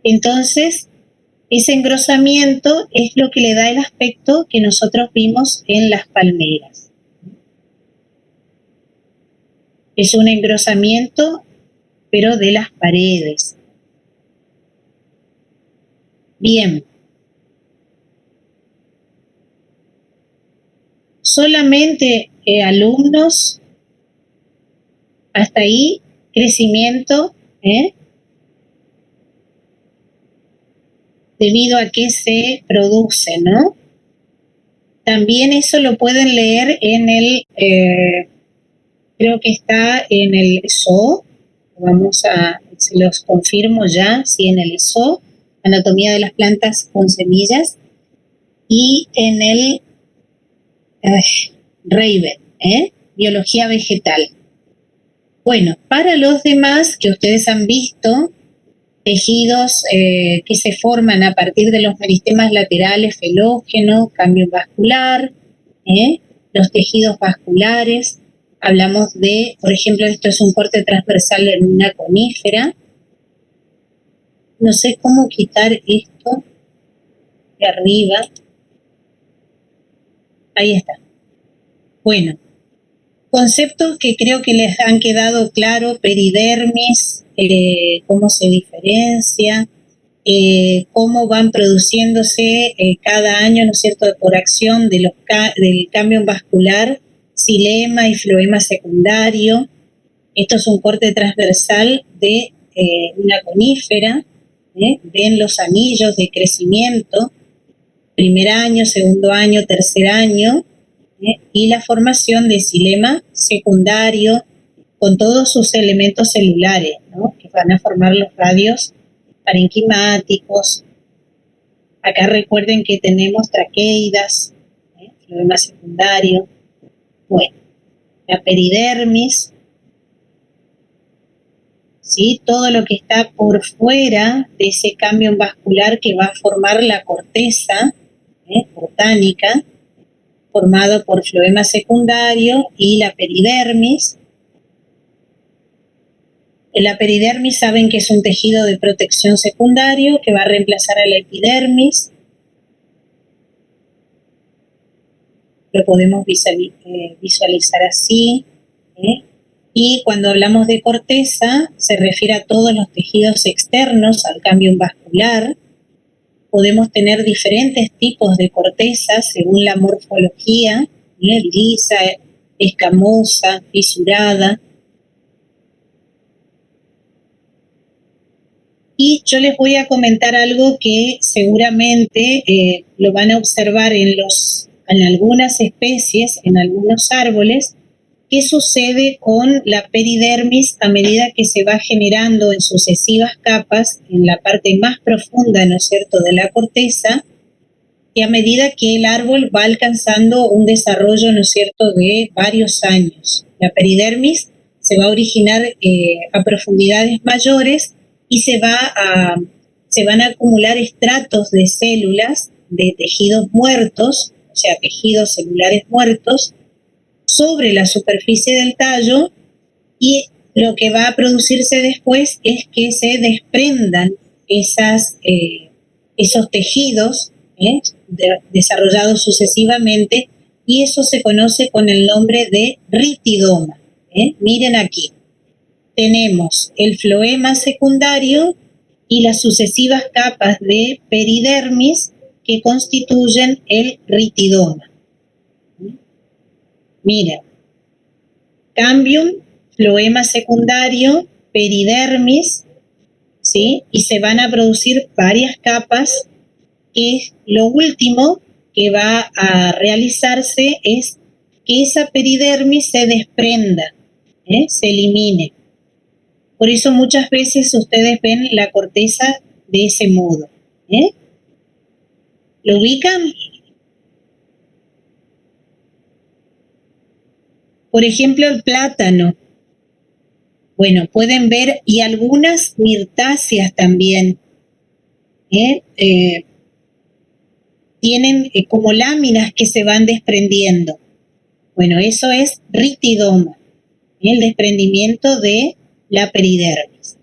Entonces, ese engrosamiento es lo que le da el aspecto que nosotros vimos en las palmeras. Es un engrosamiento, pero de las paredes. Bien. Solamente alumnos, hasta ahí, crecimiento, debido a que se produce, ¿no? También eso lo pueden leer en el, creo que está en el ESO, se los confirmo ya, sí, en el ESO, Anatomía de las plantas con semillas, y en el Raven, Biología vegetal. Bueno, para los demás que ustedes han visto, tejidos que se forman a partir de los meristemas laterales, felógeno, cambio vascular, los tejidos vasculares. Hablamos de, por ejemplo, esto es un corte transversal en una conífera. No sé cómo quitar esto de arriba. Ahí está. Bueno, conceptos que creo que les han quedado claro: peridermis, cómo se diferencia, cómo van produciéndose cada año, ¿no es cierto?, por acción de del cambio vascular, xilema y floema secundario. Esto es un corte transversal de una conífera. Ven los anillos de crecimiento, primer año, segundo año, tercer año, y la formación de xilema secundario con todos sus elementos celulares, ¿no?, que van a formar los radios parenquimáticos. Acá recuerden que tenemos traqueidas, floema secundario. Bueno, la peridermis, ¿sí?, todo lo que está por fuera de ese cambio vascular que va a formar la corteza botánica, formado por floema secundario y la peridermis. La peridermis, saben que es un tejido de protección secundario que va a reemplazar a la epidermis. Lo podemos visualizar así. Y cuando hablamos de corteza, se refiere a todos los tejidos externos al cambio vascular. Podemos tener diferentes tipos de corteza según la morfología, lisa, escamosa, fisurada. Y yo les voy a comentar algo que seguramente lo van a observar en algunas especies, en algunos árboles. ¿Qué sucede con la peridermis a medida que se va generando en sucesivas capas en la parte más profunda, ¿no es cierto?, de la corteza? que a medida que el árbol va alcanzando un desarrollo, ¿no es cierto?, de varios años. La peridermis se va a originar a profundidades mayores y se van a acumular estratos de células de tejidos muertos, o sea, tejidos celulares muertos, sobre la superficie del tallo, y lo que va a producirse después es que se desprendan esos tejidos desarrollados sucesivamente, y eso se conoce con el nombre de ritidoma. Miren aquí, tenemos el floema secundario y las sucesivas capas de peridermis que constituyen el ritidoma. Miren, cambium, floema secundario, peridermis, ¿sí? Y se van a producir varias capas, que lo último que va a realizarse es que esa peridermis se desprenda, se elimine. Por eso muchas veces ustedes ven la corteza de ese modo. ¿Lo ubican? Por ejemplo, el plátano. Bueno, pueden ver, y algunas mirtáceas también, tienen como láminas que se van desprendiendo. Bueno, eso es ritidoma, el desprendimiento de la peridermis.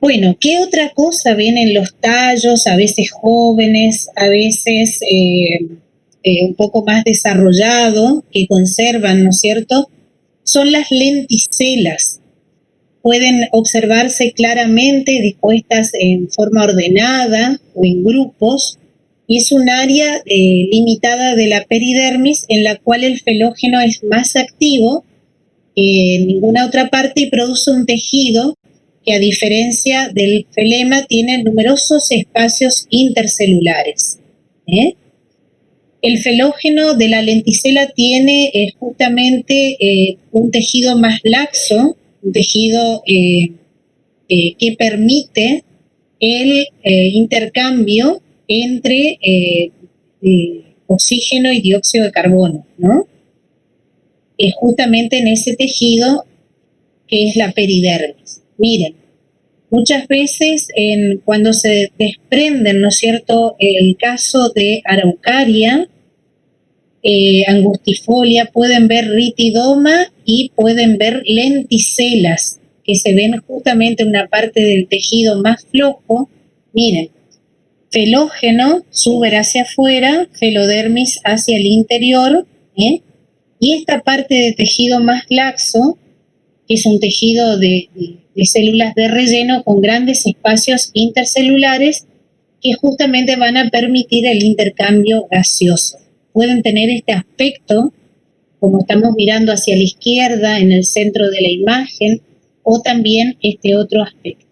Bueno, ¿qué otra cosa ven en los tallos, a veces jóvenes, a veces un poco más desarrollado, que conservan, ¿no es cierto? Son las lenticelas. Pueden observarse claramente dispuestas en forma ordenada o en grupos, y es un área limitada de la peridermis en la cual el felógeno es más activo que en ninguna otra parte y produce un tejido que, a diferencia del felema, tiene numerosos espacios intercelulares. El felógeno de la lenticela tiene justamente un tejido más laxo, un tejido que permite el intercambio entre oxígeno y dióxido de carbono, ¿no? Es justamente en ese tejido que es la peridermis. Miren, muchas veces cuando se desprenden, ¿no es cierto?, el caso de araucaria, angustifolia, pueden ver ritidoma y pueden ver lenticelas que se ven justamente en una parte del tejido más flojo. Miren, felógeno sube hacia afuera, felodermis hacia el interior, y esta parte de tejido más laxo, que es un tejido de células de relleno con grandes espacios intercelulares que justamente van a permitir el intercambio gaseoso. Pueden tener este aspecto, como estamos mirando hacia la izquierda en el centro de la imagen, o también este otro aspecto.